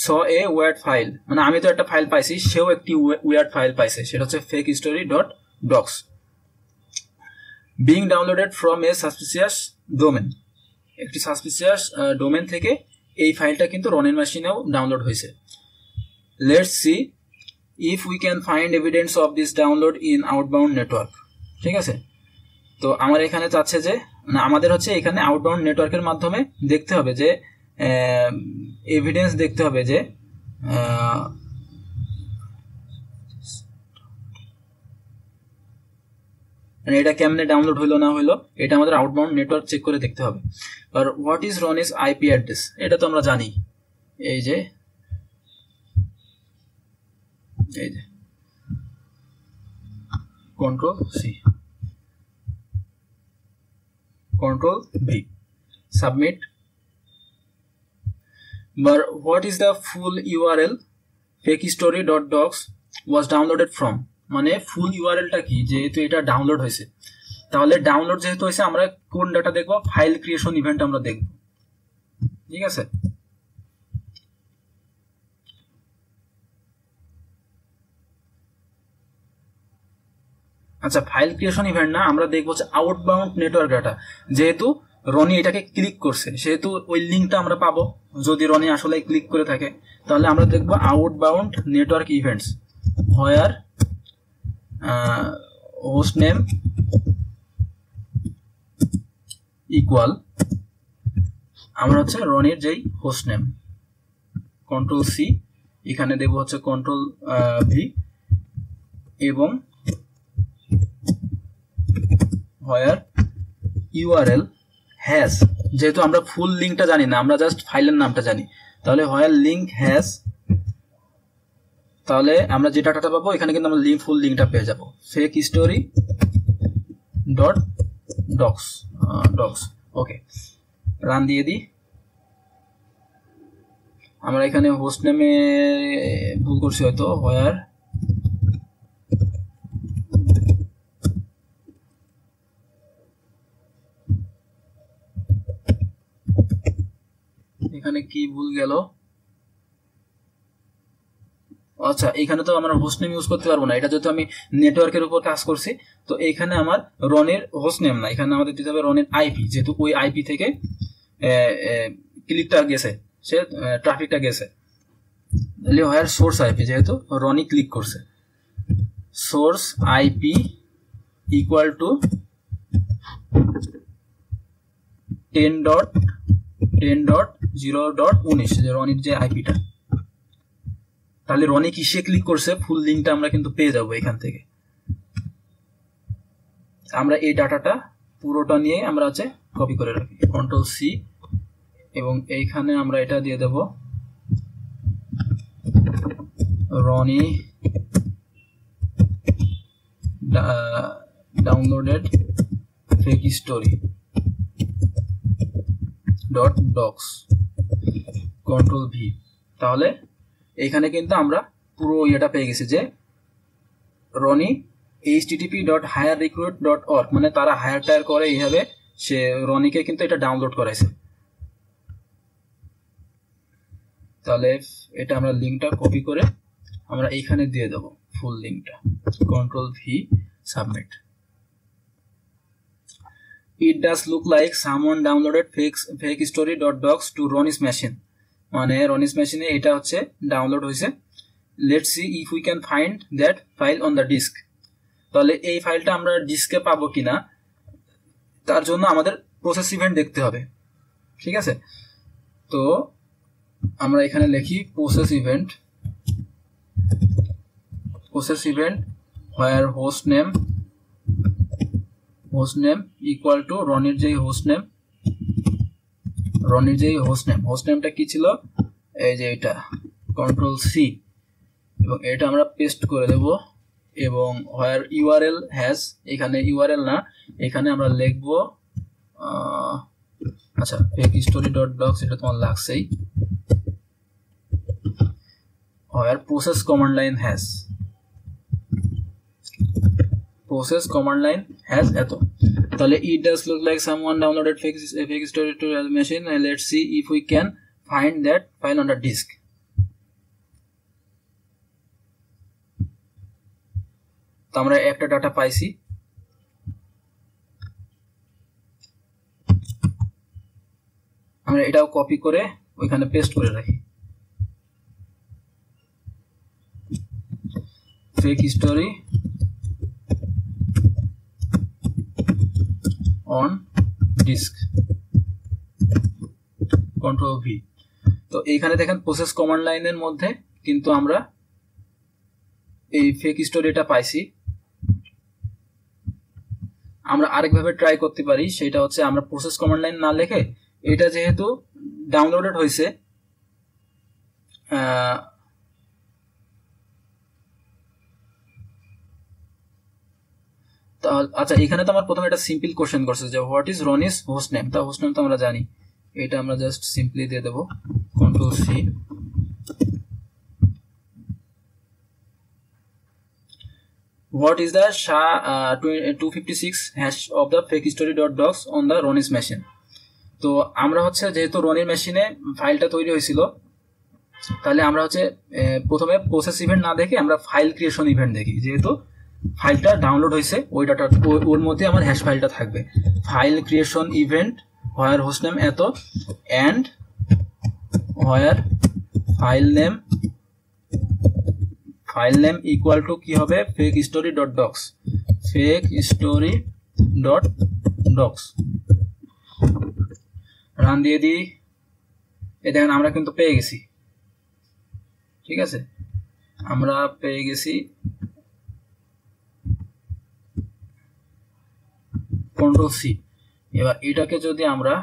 saw a weird file, মানে আমি তো একটা ফাইল পাইছি, সেও একটি weird ফাইল পাইছে, সেটা হচ্ছে fakehistory.docs being downloaded from a suspicious domain। একটি সাসপিসিয়াস ডোমেন থেকে এই ফাইলটা কিন্তু রনির মেশিনেও ডাউনলোড হয়েছে। Let's see if we can find evidence of this download in outbound network. ঠিক আছে, তো আমার এখানে চাচ্ছে যে আমাদের হচ্ছে এখানে আউটবাউন্ড নেটওয়ার্কের মাধ্যমে দেখতে হবে যে এভিডেন্স দেখতে হবে যে মানে এটা কেমনে ডাউনলোড হইলো না হইলো এটা আমাদের আউটবাউন্ড নেটওয়ার্ক চেক করে দেখতে হবে। আর what is Ronnie's IP address, এটা তো আমরা জানি, এই যে control C, control V, submit. But what is the full URL fakestory.docs was downloaded from, মানে ফুল ইউআরএলটা কি, যেহেতু এটা ডাউনলোড হয়েছে তাহলে ডাউনলোড যেহেতু হয়েছে আমরা কোন ডাটা দেখব, ফাইল ক্রিয়েশন ইভেন্ট আমরা দেখব, ঠিক আছে। আচ্ছা ফাইল ক্রিয়েশন ইভেন্ট না, আমরা দেখবো হচ্ছে আউটবাউন্ড নেটওয়ার্ক ডাটা, যেহেতু রনি এটাকে ক্লিক করছে সেহেতু ওই লিঙ্কটা আমরা পাবো। যদি রনি আসলে ক্লিক করে থাকে তাহলে আমরা দেখবো আউটবাউন্ড নেটওয়ার্ক ইভেন্টস হোয়ার হোস্ট নেম ইকুয়াল, আমরা হচ্ছে রনির যেই হোস্ট নেম, কন্ট্রোল সি, এখানে দেবো হচ্ছে কন্ট্রোল ভি, এবং হোয়ার ইউআরএল হ্যাজ, যেহেতু আমরা ফুল লিঙ্কটা জানি না, আমরা জাস্ট ফাইলের নামটা জানি, তাহলে হোয়ার লিঙ্ক হ্যাজ, তাহলে আমরা যে ডাটাটা পাবো এখানে কিন্তু আমরা ফুল লিঙ্কটা পেয়ে যাবো, fake story dot docx docx. Okay, run দিয়ে দিই। আমরা এখানে হোস্ট নেমে ভুল করছি হয়তো, হোয়ার এখানে কি ভুল গেল, আচ্ছা এখানে তো আমরা হোস্ট নেম ইউজ করতে পারবো না, এটা যেহেতু আমি নেটওয়ার্কের উপর কাজ করছি তো এখানে আমার রনির হোস্ট নেম না, এখানে আমাদের দিতে হবে রনির আইপি, যেহেতু ওই আইপি থেকে ক্লিকটা গেছে, সে ট্রাফিকটা গেছে, তাহলে হোয়ার সোর্স আইপি, যেহেতু রনি ক্লিক করছে, সোর্স আইপি ইকুয়াল টু 10.10.0.19, যে রনির যে আইপিটা, তাহলে রনি কিসে ক্লিক করছে ফুল লিঙ্কটা আমরা কিন্তু পেয়ে যাবো এখান থেকে। আমরা এই ডাটাটা পুরোটা নিয়ে আমরা হচ্ছে কপি করে রাখি, কন্ট্রোল সি, এবং এইখানে আমরা এটা দিয়ে দেব Ronnie downloaded fake story dot docx, control V. তাহলে এইখানে কিন্তু আমরা পুরো ইয়েটা পেয়ে গেছি যে রনি http.hirerecruit.org, মানে তারা হায়ার টায়ার করে এইভাবে সে রনিকে কিন্তু এটা ডাউনলোড করাইছে। তাহলে এটা আমরা লিঙ্কটা কপি করে আমরা এইখানে দিয়ে দেব ফুল লিঙ্কটা, control V, submit. It does look like someone downloaded fakestory.docs to Ronnie's machine, মানে রনিস মেশিনে এটা হচ্ছে ডাউনলোড হয়েছে। Let's see if we can find that file on the disk, তাহলে এই ফাইলটা আমরা ডিস্কে পাবো কিনা তার জন্য আমাদের প্রসেস ইভেন্ট দেখতে হবে, ঠিক আছে। তো আমরা এখানে লিখি process event where host name equal to রনির যেই হোস্ট নেমটা কি ছিল, এই যে এটা, কন্ট্রোল সি, এবং এটা আমরা পেস্ট করে দেব, এবং where URL has, এখানে URL না, এখানে আমরা লিখব আচ্ছা fakestory.docs, এটা তোমার লাগছেই, where process command line has এত। তাহলে it does look like someone downloaded fake story to the machine, and let's see if we can find that file on the disk. তো আমরা একটা ডাটা পাইছি, আমরা এটাও কপি করে ওইখানে পেস্ট করে রাখি, fake story on disk, control V. তো এইখানে দেখেন প্রসেস কমান্ড লাইনের মধ্যে কিন্তু আমরা এই ফেক স্টোরিটা পাইছি, আমরা আরেকভাবে ট্রাই করতে পারি, সেটা হচ্ছে আমরা প্রসেস কমান্ড লাইন না লিখে এটা যেহেতু ডাউনলোডেড হয়েছে, আচ্ছা এখানে তো আমার প্রথমে একটা সিম্পল কোশ্চেন করছে যে what is Ronny's host name. তা হোস্ট নেম তো আমরা জানি, এটা আমরা জাস্ট সিম্পলি দিয়ে দেবো control C. What is the SHA-256 hash of the fakehistory.docs on the Ronis machine? তো আমরা হচ্ছে যেহেতু রনির মেশিনে ফাইলটা তৈরি হয়েছিল, তাহলে আমরা হচ্ছে প্রথমে প্রসেস ইভেন্ট না দেখে আমরা ফাইল ক্রিয়েশন ইভেন্ট দেখি। যেহেতু ফাইলটা ডাউনলোড হয়েছে ওই ডাটা ওর মধ্যে আমার হ্যাশ ফাইলটা থাকবে। ফাইল ক্রিয়েশন ইভেন্ট হোয়ার হোস্ট নেম এত and where file name equal to কি হবে fakehistory.docs, fakehistory.docs। রান দিয়ে দিই, এই দেখেন আমরা কিন্তু পেয়ে গেছি। ঠিক আছে, আমরা পেয়ে গেছি কন্ট্রোল সি। এবার এটাকে যদি আমরা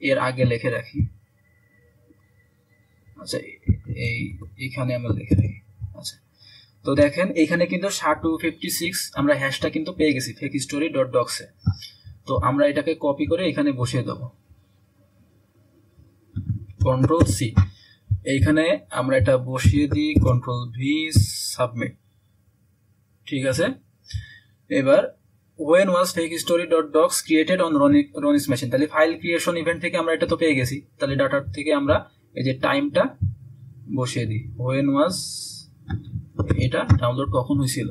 এর আগে লিখে রাখি, আচ্ছা এইখানে আমরা লিখে রাখি। আচ্ছা তো দেখেন এইখানে কিন্তু SHA-256 আমরা হ্যাশটা কিন্তু পেয়ে গেছি fakehistory.docs এ। তো আমরা এটাকে কপি করে এখানে বসিয়ে দেব কন্ট্রোল সি। এইখানে আমরা এটা বসিয়ে দিই কন্ট্রোল ভি সাবমিট। ঠিক আছে, এবার when was fakehistory.docs created on Ronis machine, তাহলে ফাইল ক্রিয়েশন ইভেন্ট থেকে আমরা এটা তো পেয়ে গেছি, তাহলে ডাটার থেকে আমরা এই যে টাইমটা বসিয়ে দিই when was, এটা ডাউনলোড কখন হয়েছিল,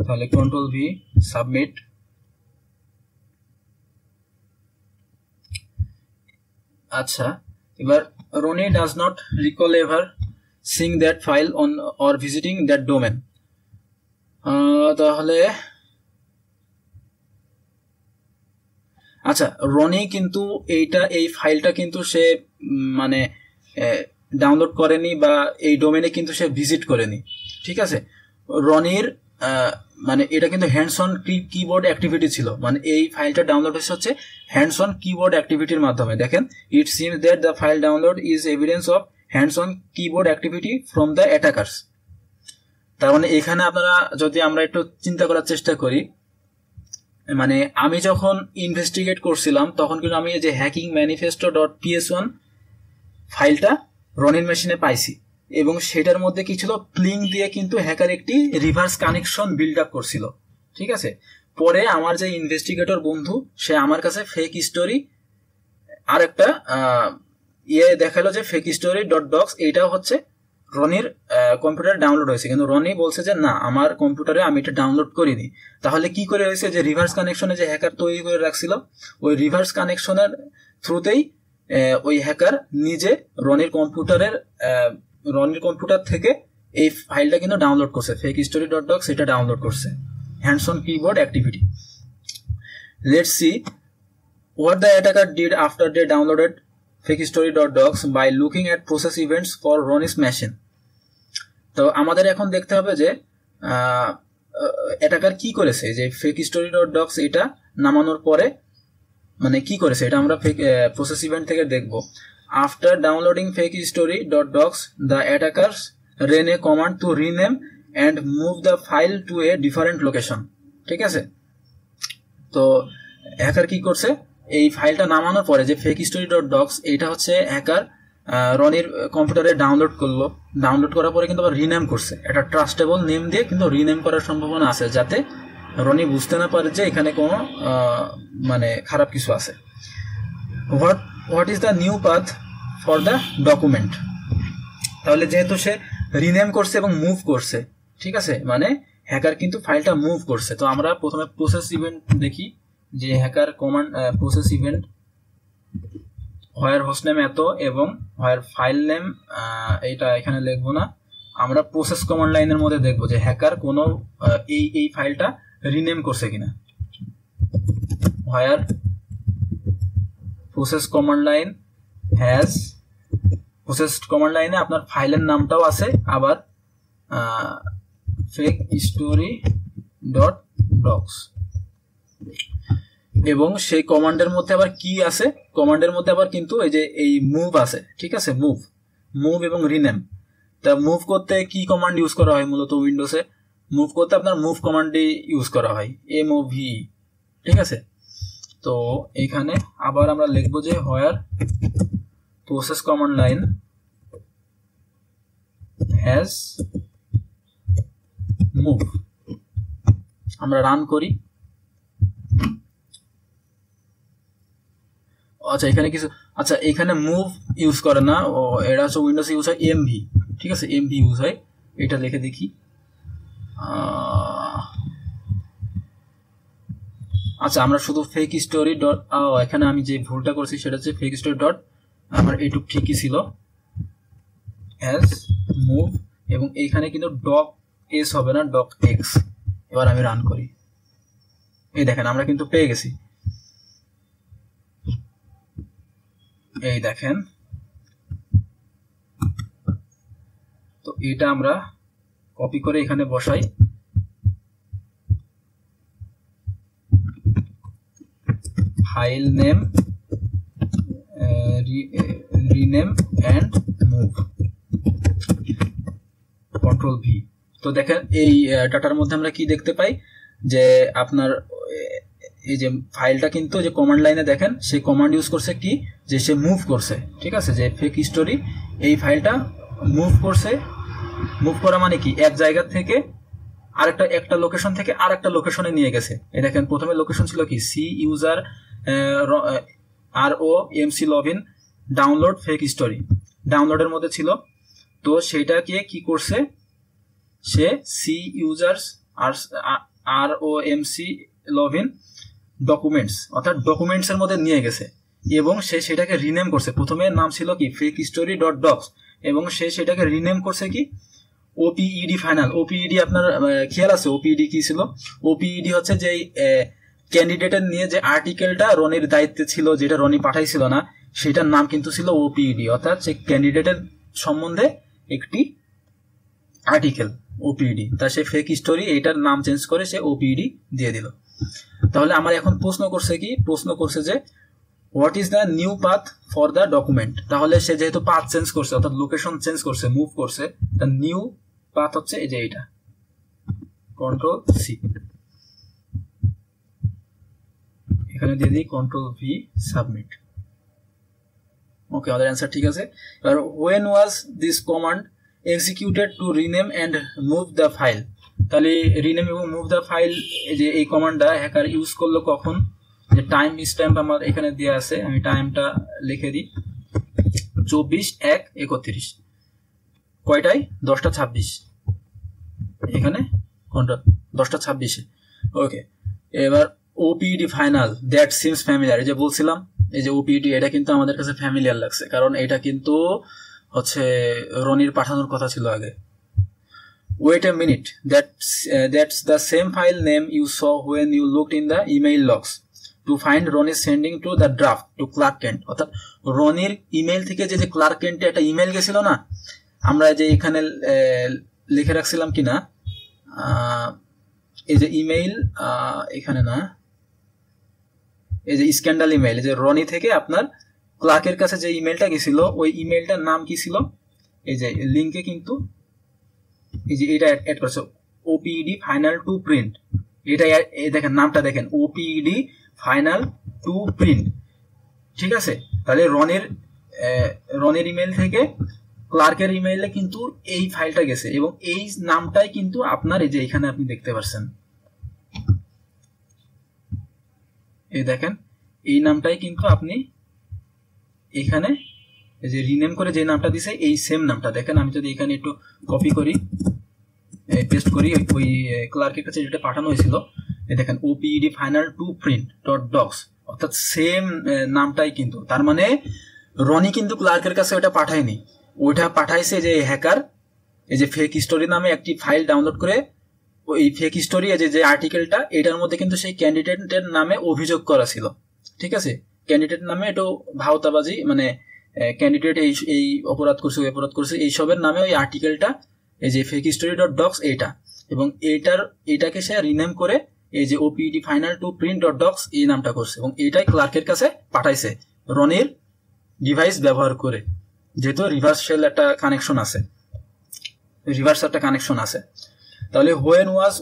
তাহলে কন্ট্রোল ভি সাবমিট। আচ্ছা এবার Roni does not recall ever seeing that file on or visiting that domain, তাহলে আচ্ছা রনি কিন্তু এই ফাইলটা কিন্তু সে মানে ডাউনলোড করেনি বা এই ডোমেনে কিন্তু সে ভিজিট করেনি। ঠিক আছে, রনির মানে এটা কিন্তু হ্যান্ডস অন কিবোর্ড অ্যাক্টিভিটি ছিল, মানে এই ফাইলটা ডাউনলোড হচ্ছে হ্যান্ডস অন কিবোর্ড অ্যাক্টিভিটির মাধ্যমে। দেখেন it seems that the file download is evidence of hands on keyboard activity from the attackers. তার মানে এখানে আপনারা যদি আমরা একটু চিন্তা করার চেষ্টা করি, মানে আমি যখন ইনভেস্টিগেট করছিলাম তখন কিন্তু আমি যে হ্যাকিং ম্যানিফেস্টো .ps1 ফাইলটা রনির মেশিনে পাইছি, এবং সেটার মধ্যে কি ছিল প্লিং দিয়ে কিন্তু হ্যাকার একটি রিভার্স কানেকশন বিল্ড আপ করছিল। ঠিক আছে, পরে আমার যে ইনভেস্টিগেটর বন্ধু সে আমার কাছে ফেক হিস্টোরি আর একটা দেখালো যে fakehistory.docs এইটাও হচ্ছে রনির কম্পিউটারে ডাউনলোড হয়েছে, কিন্তু রনি বলছে যে না আমার কম্পিউটারে আমি এটা ডাউনলোড করিনি। তাহলে কি করে হয়েছে যে রিভার্স কানেকশনে যে হ্যাকার তৈরি করে রাখছিল ওই রিভার্স কানেকশনের থ্রুতেই ওই হ্যাকার নিজে রনির কম্পিউটার থেকে এই ফাইলটা কিন্তু ডাউনলোড করছে, fakehistory.docs এটা ডাউনলোড করছে hands on keyboard activity. Let's see what the attacker did after they downloaded fakehistory.docs by looking at process events for Roni's machine। তো আমাদের এখন দেখতে হবে যে অ্যাটাকার কি করেছে, যে fakehistory.docs এটা নামানোর পরে মানে কি করেছে এটা আমরা প্রসেস ইভেন্ট থেকে দেখব। After downloading fakehistory.docs the attackers ran a command to rename and move the file to a different location। ঠিক আছে, তো হ্যাকার কি করছে এই ফাইলটা নামানোর পরে যে fakehistory.docs এটা হচ্ছে হ্যাকার রনির কম্পিউটারে ডাউনলোড করলো, ডাউনলোড করার পরে কিন্তু আবার রিনেম করছে, একটা ট্রাস্টেবল নেম দিয়ে কিন্তু রিনেম করার সম্ভাবনা আছে যাতে রনি বুঝতে না পারে যে এখানে কোনো মানে খারাপ কিছু আছে। What is the new path for the document, তাহলে যেহেতু সে রিনেম করছে এবং মুভ করছে, ঠিক আছে, মানে হ্যাকার কিন্তু ফাইলটা মুভ করছে। তো আমরা প্রথমে প্রসেস ইভেন্ট দেখি যে হ্যাকার কমান্ড প্রসেস ইভেন্ট হোয়ার হোস্ট নেম এত এবং হোয়ার ফাইল নেম এইটা এখানে লিখবো না, আমরা প্রসেস কমান্ড লাইনের মধ্যে দেখবো যে হ্যাকার কোনো এই ফাইলটা রিনেম করছে কিনা। Where process command line has, process command লাইনে আপনার ফাইলের নামটাও আছে, আবার fakehistory.docs ডকস। এবং সেই কমান্ডের মধ্যে আবার কি আছে, কমান্ডের মধ্যে আবার কিন্তু এই যে এই মুভ আছে, ঠিক আছে, মুভ এবং রিনেম। তা মুভ করতে কি কমান্ড ইউজ করা হয় মূলত উইন্ডোজে? মুভ করতে আপনার মুভ কমান্ডই ইউজ করা হয়, MOV, ঠিক আছে। তো এখানে আবার আমরা লিখবো যে where process command line has move. আমরা রান করি। আচ্ছা এখানে কিছু, আচ্ছা এখানে মুভ ইউজ করে না, এটা হচ্ছে উইন্ডোজ ইউজ হয় MV, ঠিক আছে, MV ইউজ হয়। এটা লিখে দেখি। আচ্ছা আমরা শুধু ফেক স্টোরি ডট, এখানে আমি যে ভুলটা করছি সেটা হচ্ছে ফেক স্টোরি ডট, আমার এইটুক ঠিকই ছিল, অ্যাজ মুভ, এবং এইখানে কিন্তু ডক এস হবে না, ডক এক্স। এবার আমি রান করি, এই দেখেন আমরা কিন্তু পেয়ে গেছি, এই দেখেন। তো এটা আমরা কপি করে এখানে বসাই, file name rename and move, control V. তো দেখেন এই ডাটার মধ্যে আমরা কি দেখতে পাই যে আপনার এই যে ফাইলটা কিন্তু যে কমান্ড লাইনে দেখেন সে কমান্ড ইউজ করছে কি, যে সে মুভ করছে, ঠিক আছে, যে ফেক স্টোরি এই ফাইলটা মুভ করছে। মুভ করা মানে কি, এক জায়গা থেকে একটা লোকেশন থেকে আরেকটা লোকেশনে নিয়ে গেছে। এই দেখেন প্রথমে লোকেশন ছিল কি, C user ROMC login download fake story, ডাউনলোডের মধ্যে ছিল। তো সেটাকে কি করছে, সে C users ROMC login documents, অর্থাৎ ডকুমেন্টস এর মধ্যে নিয়ে গেছে, এবং সে সেটাকে রিনেম করছে। প্রথমে নাম ছিল কি ফেক স্টোরি ডট ডক্স, এবং সে সেটাকে রিনেম করছে কি OPED ফাইনাল। OPED আপনার খেয়াল আছে OPED কি ছিল? OPED হচ্ছে যে ক্যান্ডিডেটের নিয়ে যে আর্টিকেলটা রনির দায়িত্বে ছিল, যেটা রনি পাঠাইছিল না, সেটার নাম কিন্তু ছিল OPED, অর্থাৎ সে ক্যান্ডিডেটের সম্বন্ধে একটি আর্টিকেল OPED। তা সে ফেক স্টোরি এইটার নাম চেঞ্জ করে সে OPED দিয়ে দিল। তাহলে আমার এখন প্রশ্ন করছে যে what is the new path for the document. তাহলে সে যেহেতু পাথ চেঞ্জ করছে, অর্থাৎ লোকেশন চেঞ্জ করছে, মুভ করছে, দ্য নিউ পাথ হচ্ছে এই যে এইটা, কন্ট্রোল সি, এখানে দিয়ে দিই কন্ট্রোল ভি, সাবমিট। ওকে, আমাদের অ্যান্সার ঠিক আছে। এবার when was this command executed to rename and move the file. তাহলে রিনেম এবং মুভ দ্য ফাইল যে এই কমান্ডটা হ্যাকার ইউজ করলো কখন, যে টাইম স্ট্যাম্প আমার এখানে দেওয়া আছে, আমি টাইমটা লিখে দিই 24/1/31, কয়টায়, 10:26, এখানে কোনটা 10:26। ওকে, এবার OPED final, that seems familiar, এই যে বলছিলাম এই যে OPED, এটা কিন্তু আমাদের কাছে ফ্যামিলিয়ার লাগছে, কারণ এটা কিন্তু হচ্ছে রনির পাঠানোর কথা ছিল আগে। Wait a minute, that's the same file name you saw when you looked in the email logs to find Ronnie sending to the draft to Clark Kent। অর্থাৎ রনির ইমেল থেকে যে ক্লার্ক কেন্টে একটা ইমেল গেছিল না, আমরা যে এখানে লিখে রাখছিলাম কিনা, এই যে ইমেইল এখানে না, এই যে স্ক্যান্ডাল ইমেইল, যে রনি থেকে আপনার ক্লার্কের কাছে যে ইমেলটা গেছিল, ওই ইমেলটার নাম কি ছিল, এই যে লিঙ্কে কিন্তু এই যে এটা অ্যাড করেছে OPED ফাইনাল টু প্রিন্ট। এটা দেখেন নামটা দেখেন, OPED ফাইনাল টু প্রিন্ট, ঠিক আছে। তাহলে রনির ইমেল থেকে ক্লার্কের ইমেইলে কিন্তু এই ফাইলটা গেছে, এবং এই নামটাই কিন্তু আপনার এই যে এখানে আপনি দেখতে পাচ্ছেন, এই দেখেন এই নামটাই কিন্তু আপনি এখানে এই যে রিনেম করে যে নামটা দিছে, এই সেম নামটা দেখেন। আমি যদি এখানে একটু কপি করি, পেস্ট করি, ওই ক্লার্কের কাছে যেটা পাঠানো হয়েছিল, এই দেখেন OPED final to print dot docx, অর্থাৎ সেম নামটাই কিন্তু। তার মানে রনি কিন্তু ক্লার্কের কাছে ওটা পাঠায়নি, ওইটা পাঠাইছে যে হ্যাকার এই যে ফেক স্টোরি নামে একটি ফাইল ডাউনলোড করে, ওই ফেক স্টোরি যে আর্টিকেলটা, এটার মধ্যে কিন্তু সেই ক্যান্ডিডেটের নামে অভিযোগ করা ছিল, ঠিক আছে। ক্যান্ডিডেট নামে একটু ভাওতাবাজি, মানে ক্যান্ডিডেট এই অপরাধ করছে, ওই অপরাধ করছে, এইসবের নামে ওই আর্টিকেলটা, এই যে ফেক স্টোরি ডট ডক্স এইটা, এবং এটাকে সে রিনেম করে এই যে OPD final to print dot docx এই নামটা করছে এবং এটাই ক্লার্কের কাছে পাঠাইছে রনির ডিভাইস ব্যবহার করে, যেহেতু রিভার্সাল একটা কানেকশন আছে। তাহলে when was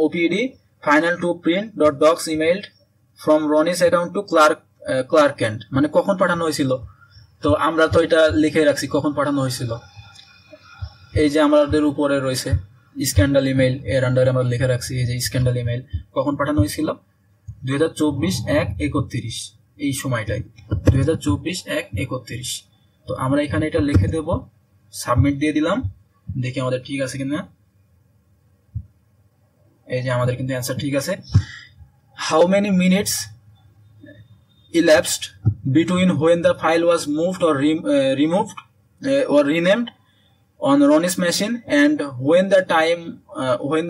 OPD final to print dot docx emailed from Ronnie's account to Clark Kent, মানে কখন পাঠানো হয়েছিল। তো আমরা তো এটা লিখে রাখছি কখন পাঠানো হয়েছিল, এই যে আমাদের উপরে রয়েছে স্ক্যান্ডাল ইমেইল, এর আন্ডারে আমরা লিখে রাখছি এই যে স্ক্যান্ডাল ইমেইল কখন পাঠানো হয়েছিল 2024/1/31 এই সময়টাই 2024/1/31। তো আমরা এখানে এটা লিখে দেব, সাবমিট দিয়ে দিলাম, দেখি আমাদের ঠিক আছে কিনা। এই যে আমাদের কিন্তু অ্যান্সার ঠিক আছে। How many minutes elapsed between when the file was moved or removed or renamed on Ronnie's machine and when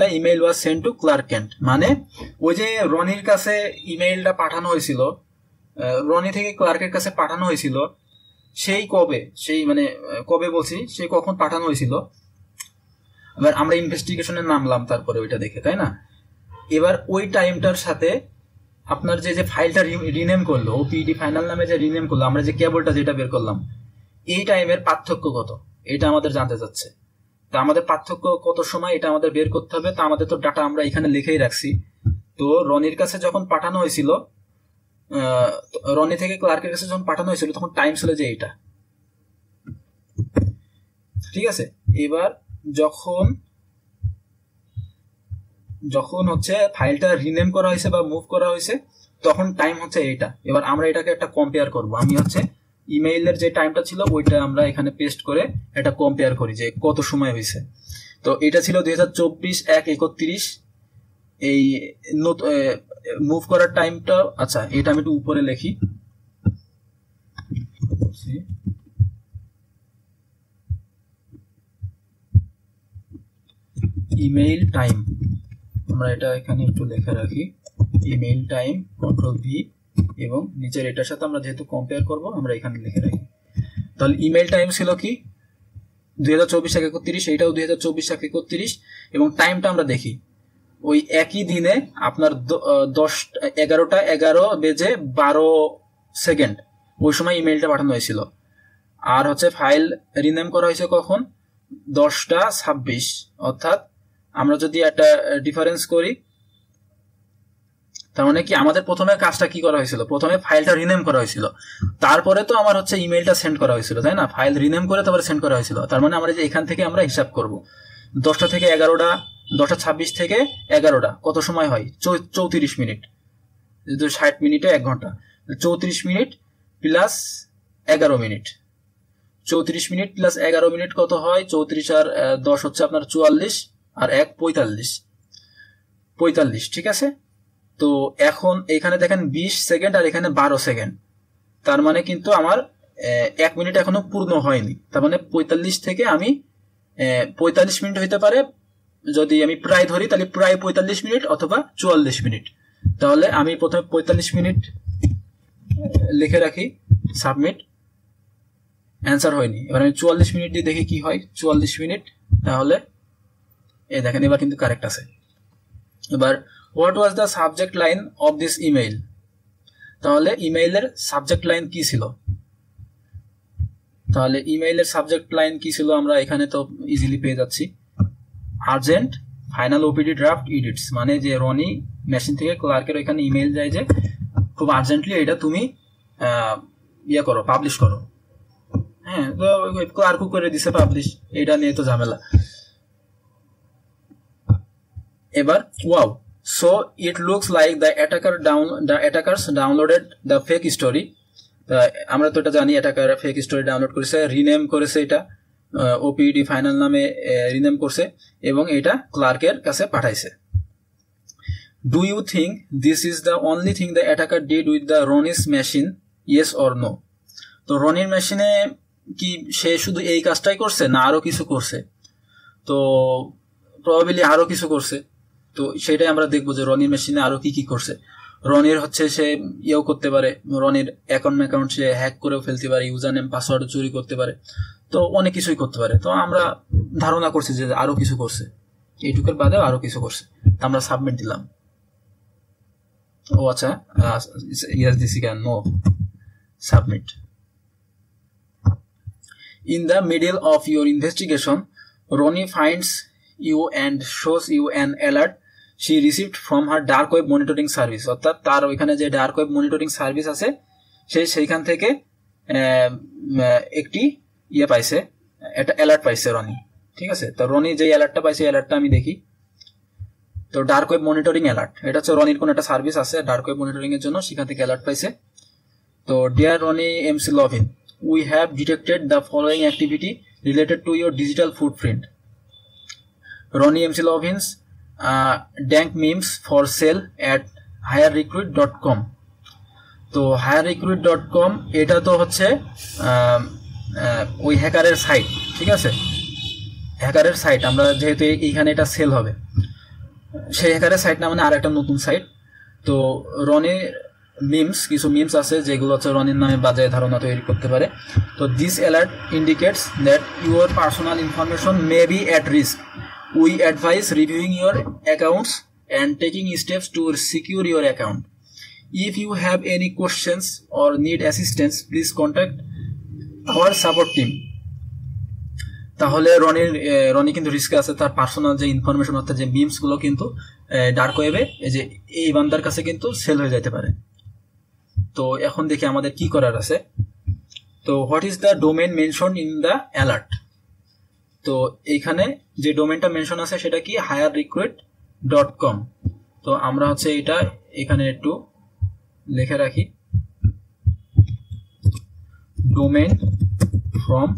the email was sent to Clark Kent, মানে ওই যে রনির কাছে ইমেইলটা পাঠানো হয়েছিল, রনি থেকে ক্লার্কের কাছে পাঠানো হয়েছিল, সেই কবে বলছি, সেই কখন পাঠানো হয়েছিল। এবার আমরা ইনভেস্টিগেশনে নামলাম তারপরে ওইটা দেখে, তাই না। এবার ওই টাইমটার সাথে আপনার যে ফাইলটা রিনেম করলো, ওপিডি ফাইনাল নামে যে রিনেম করলো, আমরা যে কেবলটা যেটা বের করলাম, এই টাইমের পার্থক্য কত এটা আমাদের জানতে চাচ্ছে। তা আমাদের পার্থক্য কত সময় এটা আমাদের বের করতে হবে। তা আমাদের তো ডাটা আমরা এখানে লিখেই রাখছি। তো রনির কাছে যখন পাঠানো হয়েছিল, রনি থেকে ক্লার্কের কাছে যখন পাঠানো হয়েছিল তখন টাইম ছিল যে এইটা, ঠিক আছে। এবার যখন হচ্ছে ফাইলটা রিনেম করা হয়েছে বা মুভ করা হয়েছে তখন টাইম হচ্ছে এইটা। এবার আমরা এটাকে একটা কম্পেয়ার করব। আমি হচ্ছে ইমেইলের যে টাইমটা ছিল ওইটা আমরা এখানে পেস্ট করে এটা কম্পেয়ার করি যে কত সময় হয়েছে। তো এটা ছিল 2024/1/31। এই মুভ করার টাইমটা, আচ্ছা এটা আমি একটু উপরে লিখি, ইমেইল টাইম, আমরা এটা এখানে একটু লেখা রাখি, ইমেইল টাইম, কন্ট্রোল V, এবং নিচের এটার সাথে আমরা যেহেতু কম্পেয়ার করব আমরা এখানে লিখে রাখি। তাহলে ইমেইল টাইম ছিল কি 2024/31, এইটাও 2024/31, এবং টাইমটা আমরা দেখি ওই একই দিনে আপনার 11:11 ওই সময় ইমেইলটা পাঠানো হয়েছিল। আর হচ্ছে ফাইল রিনেম করা হয়েছে কখন 10:26, অর্থাৎ আমরা যদি একটা ডিফারেন্স করি, তার মানে কি আমাদের প্রথমে কাজটা কি করা হয়েছিল, প্রথমে ফাইলটা রিনেম করা হয়েছিল, তারপরে তো আমার হচ্ছে ইমেইলটা সেন্ড করা হয়েছিল, তাই না। ফাইল রিনেম করে তারপরে সেন্ড করা হয়েছিল। তার মানে আমরা যে এখান থেকে আমরা হিসাব করব 10টা থেকে 11টা, 10:26 থেকে 11টা কত সময় হয় 34 মিনিট, 60 মিনিটে 1 ঘন্টা, 34 minute plus 11 minute, 34 minute plus 11 minute কত হয়, 34 আর 10 হচ্ছে আপনার 44, আর 1 45, ঠিক আছে। তো এখন এখানে দেখেন 20 সেকেন্ড আর এখানে 12 সেকেন্ড, তার মানে কিন্তু আমার 1 মিনিট এখনো পূর্ণ হয়নি। তার মানে 45 থেকে আমি 45 মিনিট হইতে পারে, যদি আমি প্রায় ধরি তাহলে প্রায় 45 মিনিট অথবা 44 মিনিট। তাহলে আমি প্রথমে 45 মিনিট লিখে রাখি, সাবমিট, অ্যান্সার হয়নি। এবার আমি 44 মিনিট দিয়ে দেখি কি হয়, 44 মিনিট, তাহলে এই দেখেন এবার কিন্তু কারেক্ট আছে। এবার what was the subject line of this email, তাহলে ইমেইলের সাবজেক্ট লাইন কি ছিল, তাহলে ইমেইলের সাবজেক্ট লাইন কি ছিল আমরা এখানে তো ইজিলি পেয়ে যাচ্ছি, urgent final OPD draft edits, মানে যে রনি মেশিন থেকে ক্লার্কের ওইখানে ইমেইল যায় যে খুব আর্জেন্টলি এটা তুমি করো, পাবলিশ করো। হ্যাঁ, তো ক্লার্কও করে দিছে পাবলিশ, এটা নিয়ে তো ঝামেলা। এবার wow, so it looks like the attackers downloaded the fake story. আমরা তো এটা জানি, অ্যাটাকার ফেক স্টোরি ডাউনলোড করেছে, রিনেম করেছে, এটা ওপিডি ফাইনাল নামে রিনেম করছে এবং এটা ক্লার্কের কাছে পাঠাইছে। Do you think this is the only thing the attacker did with the Ronny's machine, yes or no. তো রনির মেশিনে কি সে শুধু এই কাজটাই করছে না আরো কিছু করছে? তো প্রবাবিলি আরো কিছু করছে। তো সেটাই আমরা দেখবো যে রনির মেশিনে আরো কি কি করছে। রনির হচ্ছে সে ইয়েও করতে পারে, রনির অ্যাকাউন্ট সে হ্যাক করেও ফেলতে পারে, ইউজার নেম পাসওয়ার্ড চুরি করতে পারে, তো অনেক কিছুই করতে পারে। তো আমরা ধারণা করছি যে আরো কিছু করছে, এইটুকুর বাদে আরো কিছু করছে, আমরা সাবমিট দিলাম। ও আচ্ছা, ইয়েস দিছি কেন, no submit. In the middle of your investigation, Ronnie finds you and shows you an alert she received from her dark web monitoring service। অর্থাৎ তার ওইখানে যে ডার্ক ওয়েব মনিটরিং সার্ভিস আছে সেইখান থেকে একটি ইয়ে পাইছে, একটা অ্যালার্ট পাইছে রনি। ঠিক আছে, তো রনি যে অ্যালার্টটা পাইছে অ্যালার্টটা আমি দেখি। তো ডার্ক ওয়েব মনিটরিং অ্যালার্ট, এটা হচ্ছে রনির কোনো একটা সার্ভিস আছে ডার্ক ওয়েব মনিটরিং এর জন্য, সেখান থেকে অ্যালার্ট পাইছে। তো dear Ronnie McLovin, we have detected the following activity related to your digital footprint. Ronnie MC Lovins dank memes for sale at hirerecruit.com। তো hirerecruit.com এটা তো হচ্ছে ওই হ্যাকারের সাইট। ঠিক আছে, হ্যাকারের সাইট, আমরা যেহেতু এইখানে এটা সেল হবে, সেই হ্যাকারের সাইট না মানে আর একটা নতুন সাইট। তো রনি মিমস, কিছু মিমস আছে যেগুলো হচ্ছে রনির নামে বাজে ধারণা তৈরি করতে পারে। তো this alert indicates that your personal information may be at risk. We advise reviewing your accounts and taking steps to secure your account. If you have any questions or need assistance please contact our support team. তাহলে রনি কিন্তু রিস্কে আছে, তার পার্সোনাল যে ইনফরমেশন অর্থাৎ যে মিমসগুলো কিন্তু ডার্ক ওয়েবে এই বান্দার কাছে কিন্তু সেল হয়ে যেতে পারে। তো এখন দেখি আমাদের কি করার আছে। তো what is the domain mention in the alert? তো এইখানে যে ডোমেনটা মেনশন আছে সেটা কি hirerecruit.com। তো আমরা হচ্ছে এটা এখানে একটু লিখে রাখি, domain from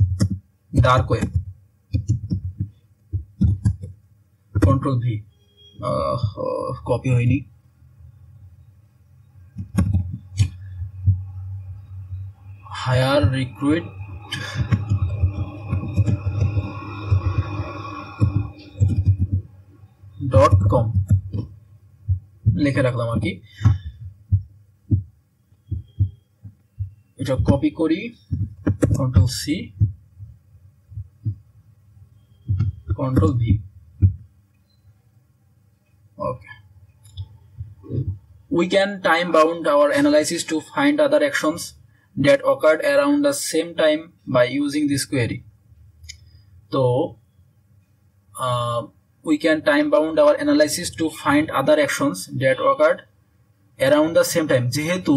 dark web, control V, copy হয়নি। hirerecruit.com লিখে রাখলাম আর কি। এটা কপি করি, control C, control V. Okay, we can time bound our analysis to find other actions that occurred around the same time by using this query. So we can time bound our analysis to find other actions that occurred around the same time। যেহেতু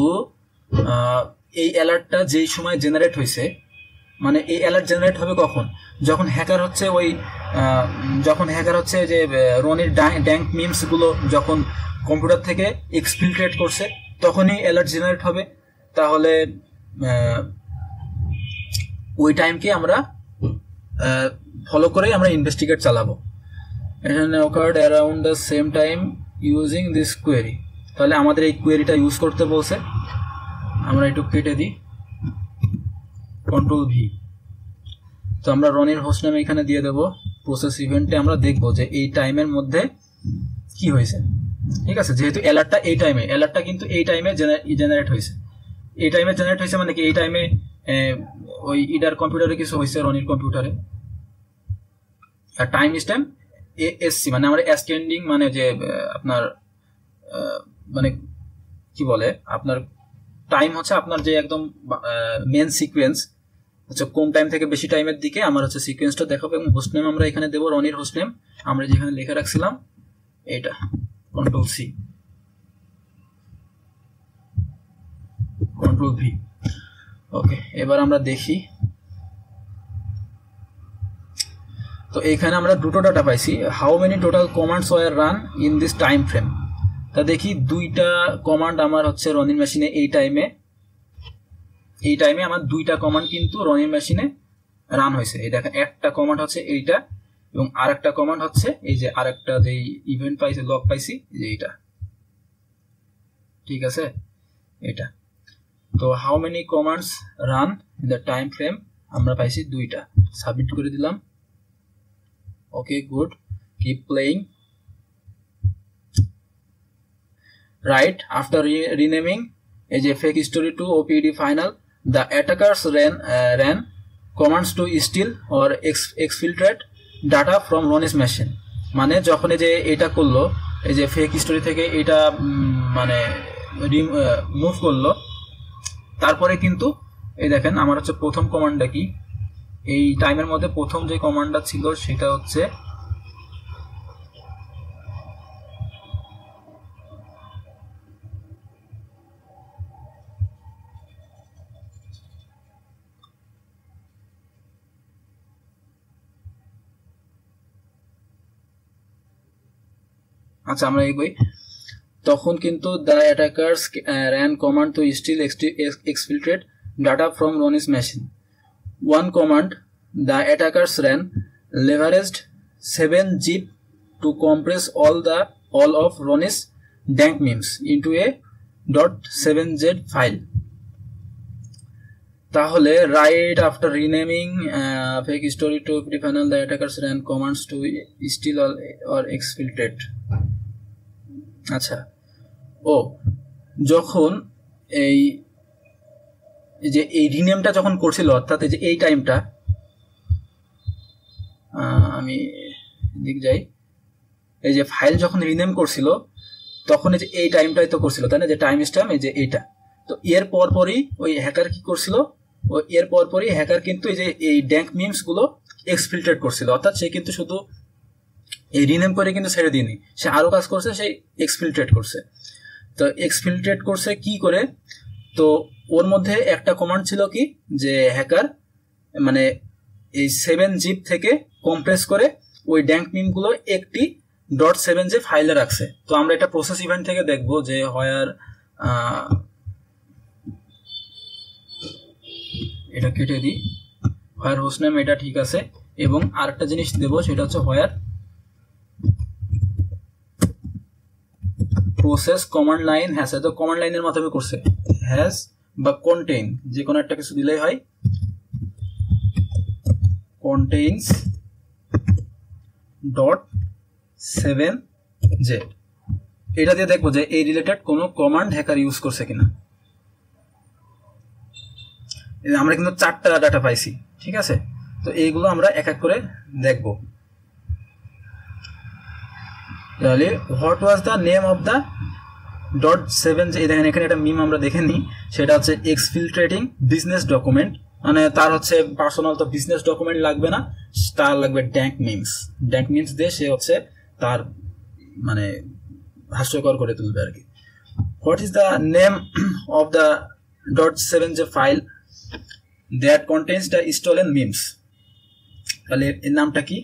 এই অ্যালার্টটা যেই সময় জেনারেট হয়েছে, মানে এই অ্যালার্ট জেনারেট হবে কখন, যখন হ্যাকার হচ্ছে যে রনির ড্যাঙ্ক মিমস গুলো যখন কম্পিউটার থেকে এক্সফিল্ট্রেট করছে তখনই অ্যালার্ট জেনারেট হবে। তাহলে ওই টাইমকে আমরা ফলো করেই আমরা ইনভেস্টিগেট চালাবো। এখানে occurred around the same time using this query। তাহলে আমাদের এই কোয়েরিটা ইউজ করতে বলছে, আমরা একটু কেটে দিই, কন্ট্রোল ভি। তো আমরা রনির হোস্ট নামে এখানে দিয়ে দেব। প্রসেস ইভেন্টে আমরা দেখব যে এই টাইমের মধ্যে কি হয়েছে। ঠিক আছে, যেহেতু অ্যালার্টটা এই টাইমে, অ্যালার্টটা কিন্তু এই টাইমে জেনারেট হয়েছে। এই টাইমে জেনারেট হয়েছে মানে কি এই টাইমে ওই ইডার কম্পিউটারে কিছু হয়েছে, রনির কম্পিউটারে। আর টাইম স্ট্যাম্প এএসসি মানে আমরা অ্যাসকেন্ডিং মানে যে আপনার মানে কি বলে, আপনার টাইম হচ্ছে আপনার যে একদম মেন সিকোয়েন্স হচ্ছে কোন টাইম থেকে বেশি টাইমের দিকে আমার হচ্ছে সিকোয়েন্সটা দেখাবো। এবং হোস্ট নেম আমরা এখানে দেবো রনির হোস্ট নেম, আমরা যেখানে লিখে রাখছিলাম এইটা, control C, control V. Okay, এবার আমরা দেখি। তো এখানে আমরা দুটো ডাটা পাইছি, how many total commands were run in this time frame. তা দেখি দুইটা কমান্ড আমার হচ্ছে রনির মেশিনে এই টাইমে আমার দুইটা কমান্ড কিন্তু রনির মেশিনে রান হয়েছে। এই দেখেন, একটা কমান্ড হচ্ছে এইটা এবং আরেকটা কমান্ড হচ্ছে এই যে আরেকটা যে ইভেন্ট পাইছি, লগ পাইছি যে এইটা। ঠিক আছে, এটা। তো how many commands ran in the time frame আমরা পাইছি দুইটা। সাবমিট করে দিলাম। Okay, good, keep playing. Right after renaming as a fake story to OPD final, the attackers ran commands to steal or exfiltrate data from Ronnie's machine. মানে যখন এই যে এটা করলো, এই যে ফেক স্টোরি থেকে এটা মানে মুভ করলো, তারপরে কিন্তু এই দেখেন আমার হচ্ছে প্রথম কমান্ডটা কি, এই টাইমের মধ্যে প্রথম যে কমান্ডটা ছিল সেটা হচ্ছে আচ্ছা আমরা এগোই। তখন কিন্তু the attackers ran command to steal exfiltrate data from Ronnie's machine. One command the attackers ran leveraged 7-zip to compress all of Ronnie's dank memes into a .7z file. তাহলে right after renaming fake story to prepanel, the attackers ran commands to steal or exfiltrate. আচ্ছা, ও যখন এই যে এই রিনেমটা যখন করছিল, অর্থাৎ এই যে এই টাইমটা, আমি দিক যাই, এই যে ফাইল যখন রিনেম করছিল তখন এই যে এই টাইমটাই তো করছিল, তাই না, যে টাইম স্ট্যাম্প এই যে এইটা। তো এর পরপরই ওই হ্যাকার কি করছিল, ও এর পরপরই হ্যাকার কিন্তু এই যে এই ড্যাঙ্ক মিমস গুলো এক্সফিল্ট্রেট করছিল, অর্থাৎ সে কিন্তু শুধু এই রিনেম করে কিন্তু ছেড়ে দিইনি, সে আরো কাজ করছে, সে এক্সফিল্ট্রেট করছে। তো এক্সফিল্ট্রেট করছে কি করে, তো ওর মধ্যে একটা কমান্ড ছিল কি, যে হ্যাকার মানে এই 7-zip থেকে কম্প্রেস করে ওই ড্যাঙ্ক মিম গুলো একটি .7z ফাইলে রাখছে। তো আমরা এটা প্রসেস ইভেন্ট থেকে দেখবো যে হোয়ার, এটা কেটে দিই, হোয়ার হোস্ট নেম এটা ঠিক আছে, এবং আরেকটা জিনিস দেবো সেটা হচ্ছে হোয়ার প্রসেস কমান্ড লাইন হ্যাজ, তো কমান্ড লাইনের মাধ্যমে করছে, হ্যাজ বা কন্টেইন যে কোনো একটা কিছু দিলেই হয়, কন্টেইনস .7z, এটা দিয়ে দেখবো যে এই রিলেটেড কোনো কমান্ড হ্যাকার ইউজ করছে কিনা। আমরা কিন্তু 4টা ডাটা পাইছি, ঠিক আছে, তো এইগুলো আমরা এক এক করে দেখবো। তাহলে what was the name of the .7z, দেখেন এখানে একটা মিম আমরা দেখে নিই, সেটা হচ্ছে এক্সফিল্ট্রেটিং বিজনেস ডকুমেন্ট, মানে তার হচ্ছে পার্সোনাল তো বিজনেস ডকুমেন্ট লাগবে না, তার লাগবে ড্যাঙ্ক মিমস, ড্যাঙ্ক মিমস দিয়ে সে হচ্ছে তার মানে হাস্যকর করে তুলবে আর কি। What is the name of the .7z file that contains the stolen memes, তাহলে এর নামটা কি,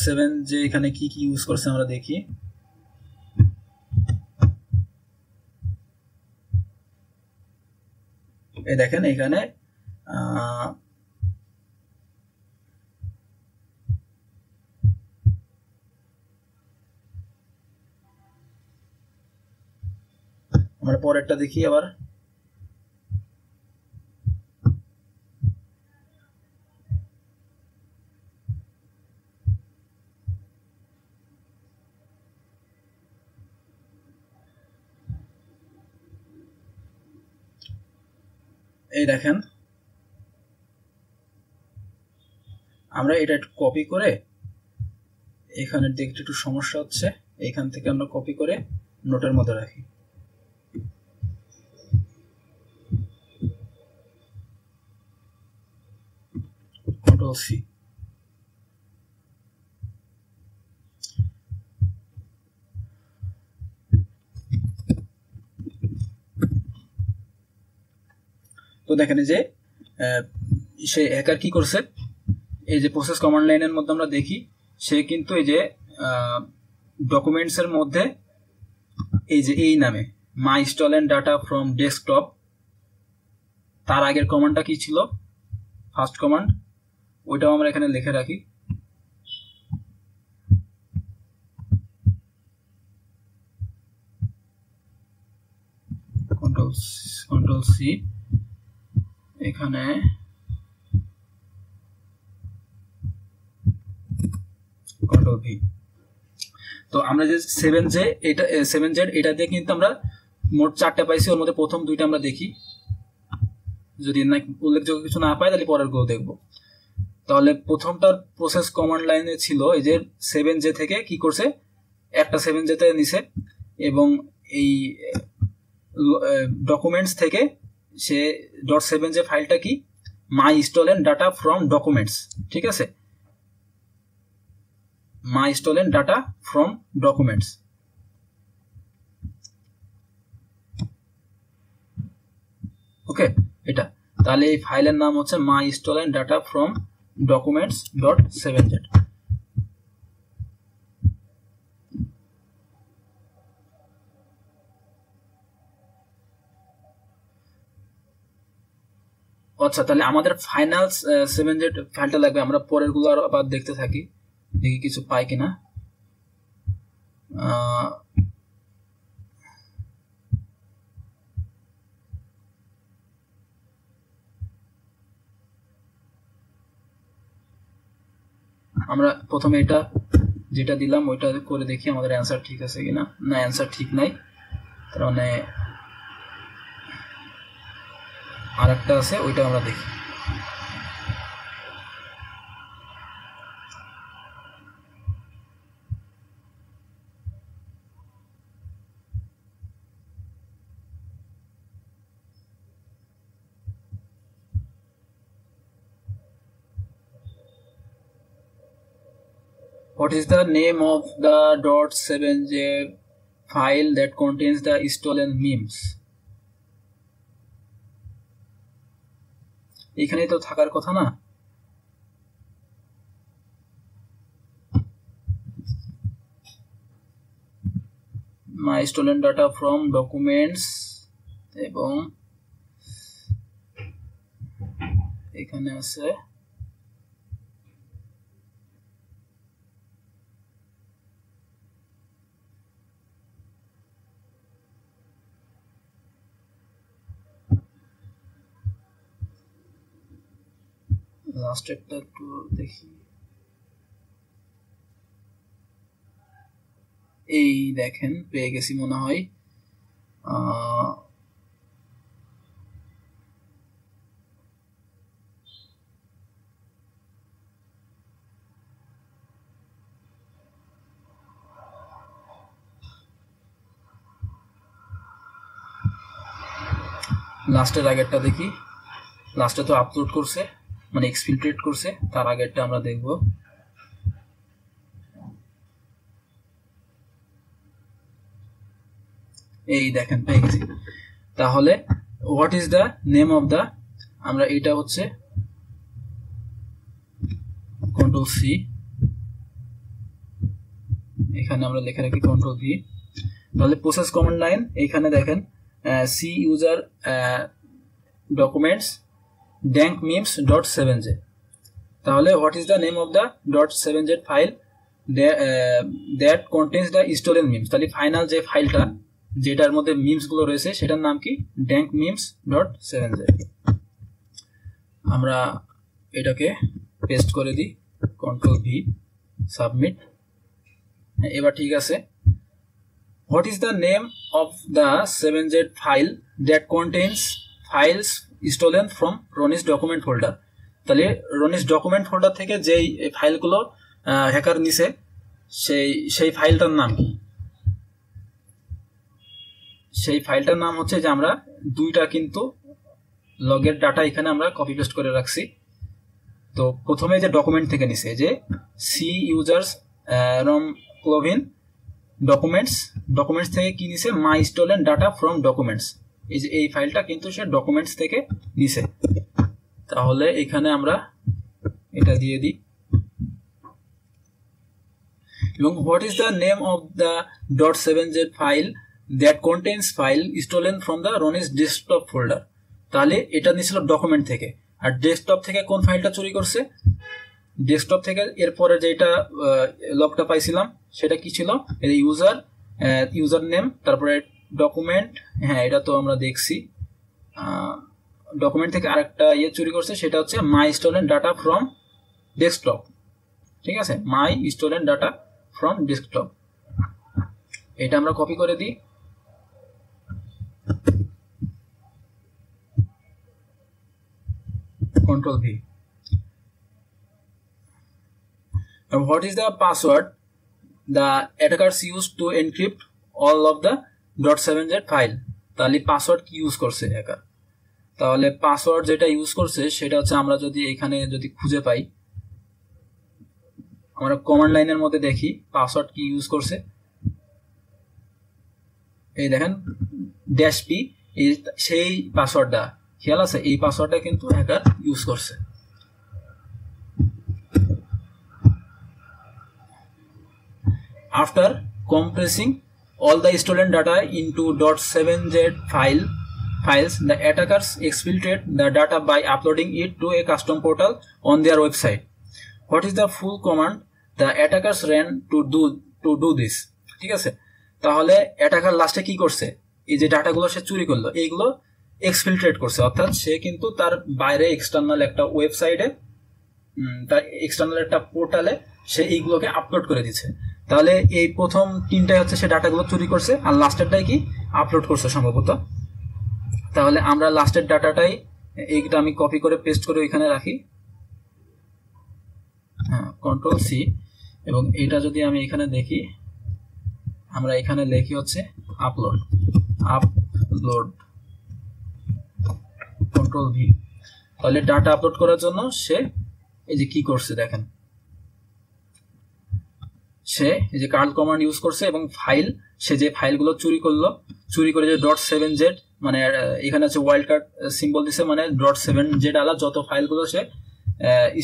.7z এখানে কি কি ইউজ করছে আমরা দেখি। এই দেখেন এখানে আমরা পরেরটা দেখি আবার। এই দেখেন আমরা এটা একটু কপি করে, এখানে দেখতে একটু সমস্যা হচ্ছে, এখান থেকে আমরা কপি করে নোটের মধ্যে রাখি, কন্ট্রোল সি। তো দেখেন যে সে হ্যাকার কি করছে, এই যে প্রসেস কমান্ড লাইনের মধ্যে আমরা দেখি, সে কিন্তু এই যে ডকুমেন্টস এর মধ্যে এই যে এই নামে মাই স্টলেন ডাটা ফ্রম ডেস্কটপ, তার আগের কমান্ডটা কি ছিল, ফার্স্ট কমান্ড, ওইটাও আমরা এখানে লিখে রাখি, কন্ট্রোল সি, এখানে কন্ট্রোল ভি। তো আমরা যে 7z এটা দিয়ে কিন্তু আমরা মোট 4টা পাইছি, ওর মধ্যে প্রথম 2টা আমরা দেখি, যদি না উল্লেখযোগ্য কিছু না পাই তাহলে পরের গুলো দেখবো। তাহলে প্রথমটার প্রসেস কমান্ড লাইনে ছিল এই যে 7J থেকে কি করছে, একটা 7J তে নিছে, এবং এই ডকুমেন্টস থেকে সে .7J ফাইলটা কি, my stolen data from documents, ঠিক আছে, my stolen data from documents. Okay, এটা তাহলে এই ফাইলের নাম হচ্ছে my stolen data from documents .7z। আচ্ছা, তাহলে আমাদের ফাইনাল 7z ফাইলটা লাগবে, আমরা পরের গুলো আবার দেখতে থাকি, দেখি কিছু পাই কিনা। আমরা প্রথমে এটা যেটা দিলাম ওইটা করে দেখি আমাদের অ্যান্সার ঠিক আছে কিনা। না, অ্যান্সার ঠিক নাই, তার মানে আরেকটা আছে, ওইটা আমরা দেখি। What is the name of the .7j file that contains the stolen memes? এখানেই তো থাকার কথা না। My stolen data from documents, এবং এখানে আছে লাস্ট একটা একটু দেখি, এই দেখেন পেয়ে গেছি মনে হয়। লাস্টের আগেরটা দেখি, লাস্টে তো আপলোড করছে মানে এক্সফিল্ট্রেট করছে, তার আগেরটা আমরা দেখব। এই দেখেন পেয়ে গেছি। তাহলে what is the name of the, আমরা এটা হচ্ছে কন্ট্রোল সি, এখানে আমরা লেখা রাখি কন্ট্রোল ভি। তাহলে প্রসেস কমান্ড লাইন এইখানে দেখেন C user documents dank memes.7j। তাহলে what is the name of the .7z file that contains the stolen memes, তাহলে ফাইনাল যে ফাইলটা যেটার মধ্যে মিমস গুলো রয়েছে সেটার নাম কি, dank memes.7j। আমরা এটাকে পেস্ট করে দিই, কন্ট্রোল ভি, সাবমিট। এবার ঠিক আছে। What is the name of the 7z file that contains files stolen from Ronny's document folder, তাহলে রনিস ডকুমেন্ট ফোল্ডার থেকে যেই ফাইলগুলো হ্যাকার নিছে সেই ফাইলটার নাম কি, সেই ফাইলটার নাম হচ্ছে যে আমরা দুইটা কিন্তু লগের ডাটা এখানে আমরা কপি পেস্ট করে রাখছি। তো প্রথমে যে ডকুমেন্ট থেকে নিছে যে সি ইউজার্স রম ক্লোভিন ডকুমেন্টস থেকে কি নিছে, মাই স্টোলেন ডাটা ফ্রম ডকুমেন্টস, এই যে এই ফাইলটা কিন্তু সে ডকুমেন্টস থেকে নিছে। তাহলে এখানে আমরা এটা দিয়ে দিই, এবং what is the name of the .7z file that contains file stolen from the Ronny's desktop folder, তাহলে এটা নিছিল ডকুমেন্ট থেকে, আর ডেস্কটপ থেকে কোন ফাইলটা চুরি করছে, ডেস্কটপ থেকে এরপরে যেটা লগটা পাইছিলাম সেটা কি ছিল, ইউজার নেম, তারপরে ডকুমেন্ট, হ্যাঁ এটা তো আমরা দেখছি। ডকুমেন্ট থেকে আরেকটা চুরি করছে, সেটা হচ্ছে my stolen data from desktop, ঠিক আছে, my stolen data from desktop. এটা আমরা কপি করে দিই, control V. And what is the password the attackers used to encrypt all of the .7z file? তাহলে পাসওয়ার্ড কি ইউজ করছে হ্যাকার? তাহলে পাসওয়ার্ড যেটা ইউজ করছে সেটা হচ্ছে আমরা যদি এখানে যদি খুঁজে পাই, আমরা কমান্ড লাইনের মধ্যে দেখি পাসওয়ার্ড কি ইউজ করছে। এই দেখেন -p সেই পাসওয়ার্ডটা, খেয়াল আছে এই পাসওয়ার্ডটা কিন্তু হ্যাকার ইউজ করছে। After compressing all the stolen data into .7z files, the attackers exfiltrate the data by uploading it to a custom portal on their website. What is the full command the attackers ran to do this? ঠিক আছে, তাহলে অ্যাটাকার লাস্টে কি করছে, এই যে ডাটাগুলো সে চুরি করলো এইগুলো এক্সফিল্ট্রেট করছে, অর্থাৎ সে কিন্তু তার বাইরে এক্সটার্নাল একটা ওয়েবসাইটে, তার এক্সটার্নাল একটা পোর্টালে সে এইগুলোকে আপলোড করে দিচ্ছে। তাহলে এই প্রথম তিনটাই হচ্ছে সে ডাটাগুলো চুরি করছে, আর লাস্টেরটাই কি আপলোড করছে সম্ভবত। তাহলে আমরা লাস্টের ডাটাটাই, এইটা আমি কপি করে পেস্ট করে এখানে রাখি, হ্যাঁ Ctrl+C, এবং এটা যদি আমি এখানে দেখি, আমরা এখানে লিখি হচ্ছে আপলোড Ctrl+V। তাহলে ডাটা আপলোড করার জন্য সে এই যে কি করছে দেখেন, সে এই যে কার্ল কমান্ড ইউজ করছে এবং ফাইল, সে যে ফাইলগুলো চুরি করে যে .7z, মানে এখানে আছে ওয়াইল্ড কার্ড সিম্বল দিছে, মানে .7z আলা যত ফাইলগুলো সে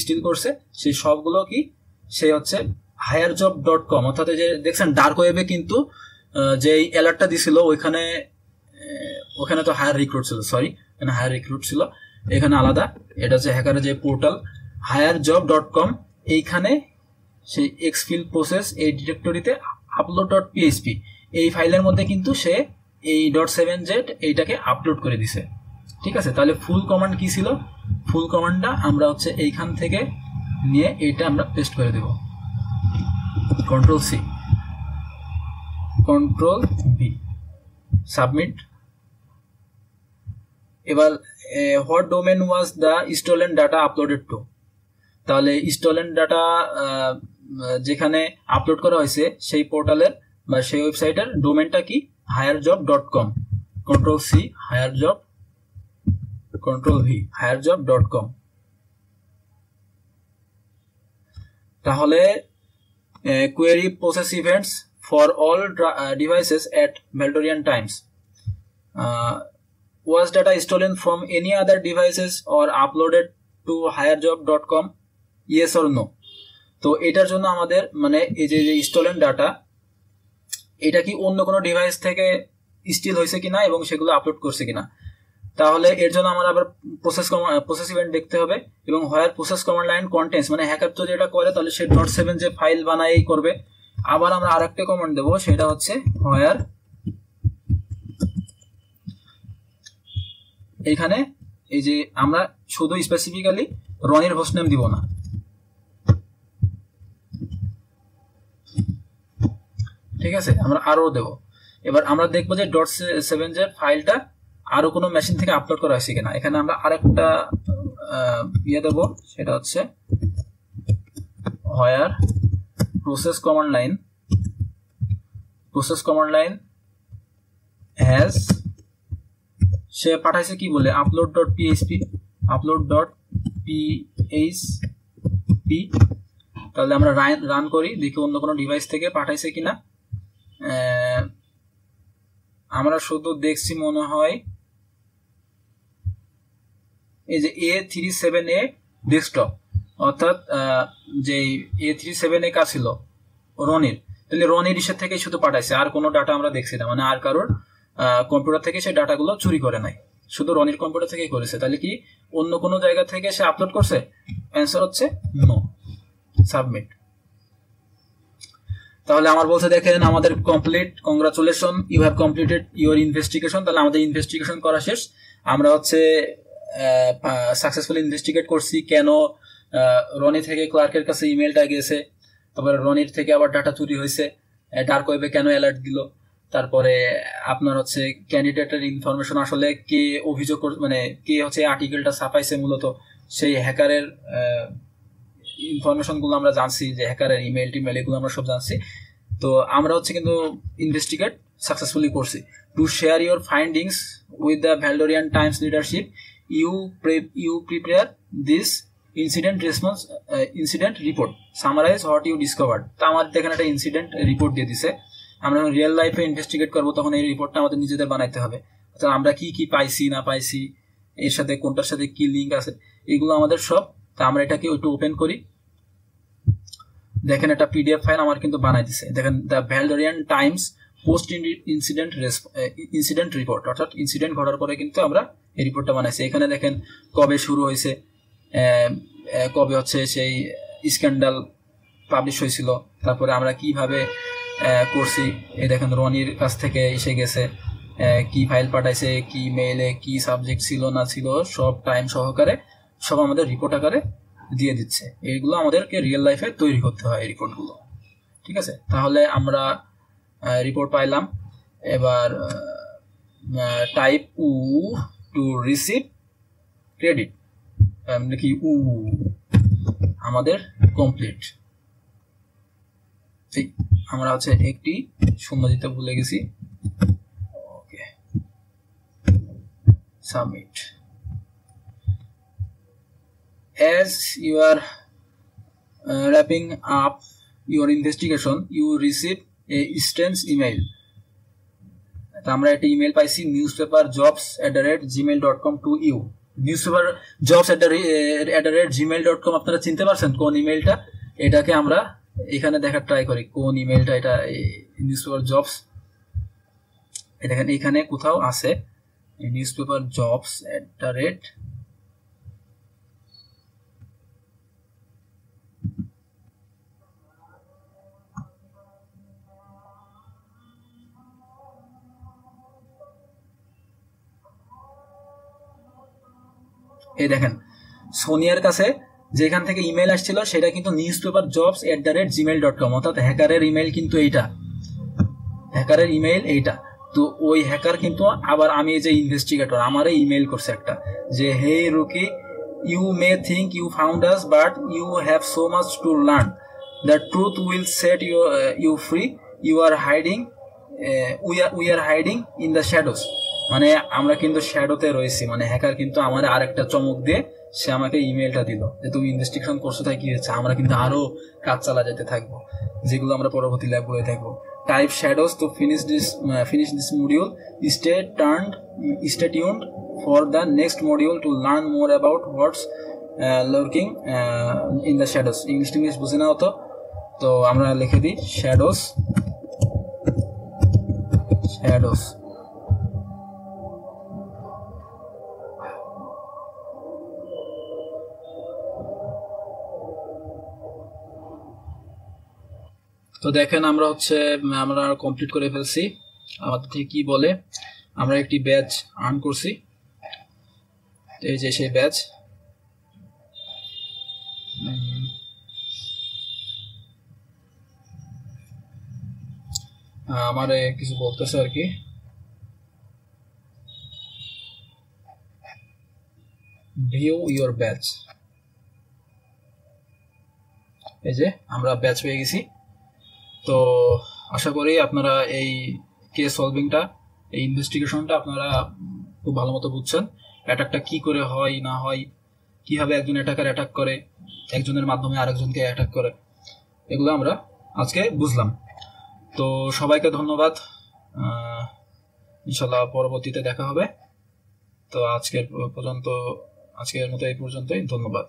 স্টিল করছে সেই সবগুলো কি সে হচ্ছে hirejob.com, অর্থাৎ যে দেখছেন ডার্ক ওয়েবে কিন্তু যে অ্যালার্টটা দিছিল ওখানে তো হায়ার রিক্রুট ছিল, সরি এখানে হায়ার রিক্রুট ছিল, এখানে আলাদা, এটা হচ্ছে হ্যাকারের যে পোর্টাল hirejob.com, এইখানে সেই এক্সফিল প্রসেস এই ডিরেক্টরিতে upload.php এই ফাইলের মধ্যে কিন্তু সে এই .7z এইটাকে আপলোড করে দিছে। ঠিক আছে, তাহলে ফুল কমান্ড কি ছিল, ফুল কমান্ডটা আমরা হচ্ছে এইখান থেকে নিয়ে এইটা আমরা পেস্ট করে দেব, Ctrl+C Ctrl+V, সাবমিট। এবার what domain was the stolen data uploaded to? তাহলে স্টোলেন ডাটা যেখানে আপলোড করা হয়েছে সেই পোর্টালের বা সেই ওয়েবসাইটের ডোমেনটা কি, hirejob.com, Ctrl+C Ctrl+V hirejob.com। তাহলে query process events for all devices at Veldorian times. Was data stolen from any other devices or uploaded to hirejob.com? Yes or no? তো এটার জন্য আমাদের মানে এই যে স্টোলেন ডাটা, এটা কি অন্য কোনো ডিভাইস থেকে স্টিল হয়েছে কিনা এবং সেগুলো আপলোড করছে কিনা। তাহলে এর জন্য আমরা আবার প্রসেস ইভেন্ট দেখতে হবে, এবং হোয়ার প্রসেস কমান্ড লাইন কন্টেন্টস, মানে হ্যাকার যদি এটা করে তাহলে সে .7 যে ফাইল বানাই করবে। আবার আমরা আরেকটা কমান্ড দেবো, সেটা হচ্ছে হোয়ার, এইখানে এই যে আমরা শুধু স্পেসিফিক্যালি রনির হোস্ট নেম দিব না, ঠিক আছে, আমরা আরো দেব। এবার আমরা দেখবো যে .7z ফাইলটা আরো কোনো মেশিন থেকে আপলোড করা হয়েছে কিনা। এখানে আমরা আরেকটা ইয়ে দেবো, সেটা হচ্ছে হোয়ার প্রসেস কমান্ড লাইন হ্যাজ, সে পাঠাইছে কি বলে upload.php, তাহলে আমরা রান করি, দেখি অন্য কোনো ডিভাইস থেকে পাঠাইছে কিনা। আমরা শুধু দেখছি মনে হয় এই যে A37A ডেস্কটপ, অর্থাৎ যে A37A কাজ ছিল রনির, তাহলে রনির ইসের থেকে শুধু পাঠাইছে, আর কোনো ডাটা আমরা দেখছি না, মানে আর কারোর কম্পিউটার থেকে সেই ডাটাগুলো চুরি করে নাই, শুধু রনির কম্পিউটার থেকেই করেছে। তাহলে কি অন্য কোনো জায়গা থেকে সে আপলোড করছে? অ্যান্সার হচ্ছে নো, সাবমিট। তাহলে আমার বলছে দেখেন আমাদের complete, congratulation, you have completed your investigation. তাহলে আমাদের ইনভেস্টিগেশন করা শেষ, আমরা হচ্ছে সাকসেসফুলি ইনভেস্টিগেট করছি কেন রনি থেকে ক্লার্কের কাছে ইমেলটা গেছে, তারপরে রনির থেকে আবার ডাটা চুরি হয়েছে, ডার্ক ওয়েবে কেন অ্যালার্ট দিল, তারপরে আপনার হচ্ছে ক্যান্ডিডেটের ইনফরমেশন আসলে কে অভিযোগ মানে কে হচ্ছে আর্টিকেলটা ছাপাইছে, মূলত সেই হ্যাকারের ইনফরমেশনগুলো আমরা জানছি, যে হ্যাকারের ইমেল টিমেল এগুলো আমরা সব জানছি। তো আমরা হচ্ছে কিন্তু ইনভেস্টিগেট সাকসেসফুলি করছি। To share your findings with the Valdorian Times leadership, you prepare this incident report, summarize what you discovered. তো আমাদের এখানে একটা ইনসিডেন্ট রিপোর্ট দিয়ে দিছে। আমরা রিয়েল লাইফে ইনভেস্টিগেট করবো, তখন এই রিপোর্টটা আমাদের নিজেদের বানাইতে হবে। অর্থাৎ আমরা কি কি পাইছি না পাইছি, এর সাথে কোনটার সাথে কি লিঙ্ক আছে, এগুলো আমাদের সব। তা আমরা এটাকে একটু ওপেন করি। দেখেন একটা পিডিএফ ফাইল আমার কিন্তু বানাই দিছে। দেখেন the Valdorian Times post incident report, অর্থাৎ ইনসিডেন্ট ঘটার পরে কিন্তু আমরা এই রিপোর্টটা বানাইছি। এখানে দেখেন কবে শুরু হয়েছে, কবে হচ্ছে সেই স্ক্যান্ডাল পাবলিশ হয়েছিল, তারপরে আমরা কিভাবে করছি। এই দেখেন রনির কাছ থেকে এসে গেছে, কি ফাইল পাঠাইছে, কি মেইলে কি সাবজেক্ট ছিল না ছিল, সব টাইম সহকারে সব আমাদের রিপোর্ট আকারে দিয়ে দিচ্ছে। এইগুলো আমাদেরকে রিয়েল লাইফে তৈরি করতে হয় এই রিপোর্টগুলো, ঠিক আছে। তাহলে আমরা রিপোর্ট পাইলাম। এবার type you to receive credit, নাকি উ আমাদের কমপ্লিট। ঠিক, আমরা হচ্ছে একটি শূন্য দিতে ভুলে গেছি। ওকে, submit. As you are wrapping up your investigation, you receive a strange email. আমরা একটা ইমেল পাইছি, newspaperjobs@gmail.com to you. newspaperjobs@gmail.com আপনারা চিনতে পারছেন কোন ইমেলটা? এটাকে আমরা এখানে দেখার ট্রাই করি কোন ইমেলটা এটা। নিউজপেপার জবস, দেখেন এখানে কোথাও আছে newspaperjobs@, এই দেখেন সোনিয়ার কাছে যেখান থেকে ইমেল আসছিল সেটা কিন্তু newspaperjobs@gmail.com, অর্থাৎ হ্যাকারের ইমেল কিন্তু এইটা, হ্যাকারের ইমেল এইটা। তো ওই হ্যাকার কিন্তু আবার আমি যে ইনভেস্টিগেটর আমারই ইমেল করছে একটা, যে hey rookie, you may think you found us but you have so much to learn, the truth will set you free, you are hiding, we are hiding in the shadows. মানে আমরা কিন্তু শ্যাডোতে রয়েছি, মানে হ্যাকার কিন্তু আমার আরেকটা চমক দিয়ে সে আমাকে ইমেলটা দিল যে তুমি ইনভেস্টিগেশন করছো, তাই কি হয়েছে। আমরা কিন্তু আরো কাজ চালা যেতে থাকবো, যেগুলো আমরা পরবর্তী ল্যাবগুলোয় দেখবো। Type shadows to finish this module, stay tuned for the next module to learn more about what's lurking in the shadows. English বুঝে নাও তো আমরা লিখে দিই শ্যাডোস। তো দেখেন আমরা কমপ্লিট করে ফেলছি। আমাদের থেকে কি বলে, আমরা একটি ব্যাচ আর্ন করছি, এই যে সেই ব্যাচ। আমার কিছু বলতেছে আর কি, ভিউ ইউর ব্যাচ। এই যে আমরা ব্যাচ পেয়ে গেছি। তো আশা করি আপনারা এই কেস সলভিংটা, এই ইনভেস্টিগেশনটা আপনারা খুব ভালো মতো বুঝছেন। অ্যাটাকটা কি করে হয় না হয়, কিভাবে একজন অ্যাটাকার অ্যাটাক করে, একজনের মাধ্যমে আরেকজনকে অ্যাটাক করে, এগুলো আমরা আজকে বুঝলাম। তো সবাইকে ধন্যবাদ, ইনশাল্লাহ পরবর্তীতে দেখা হবে। তো আজকের মতো এই পর্যন্তই, ধন্যবাদ।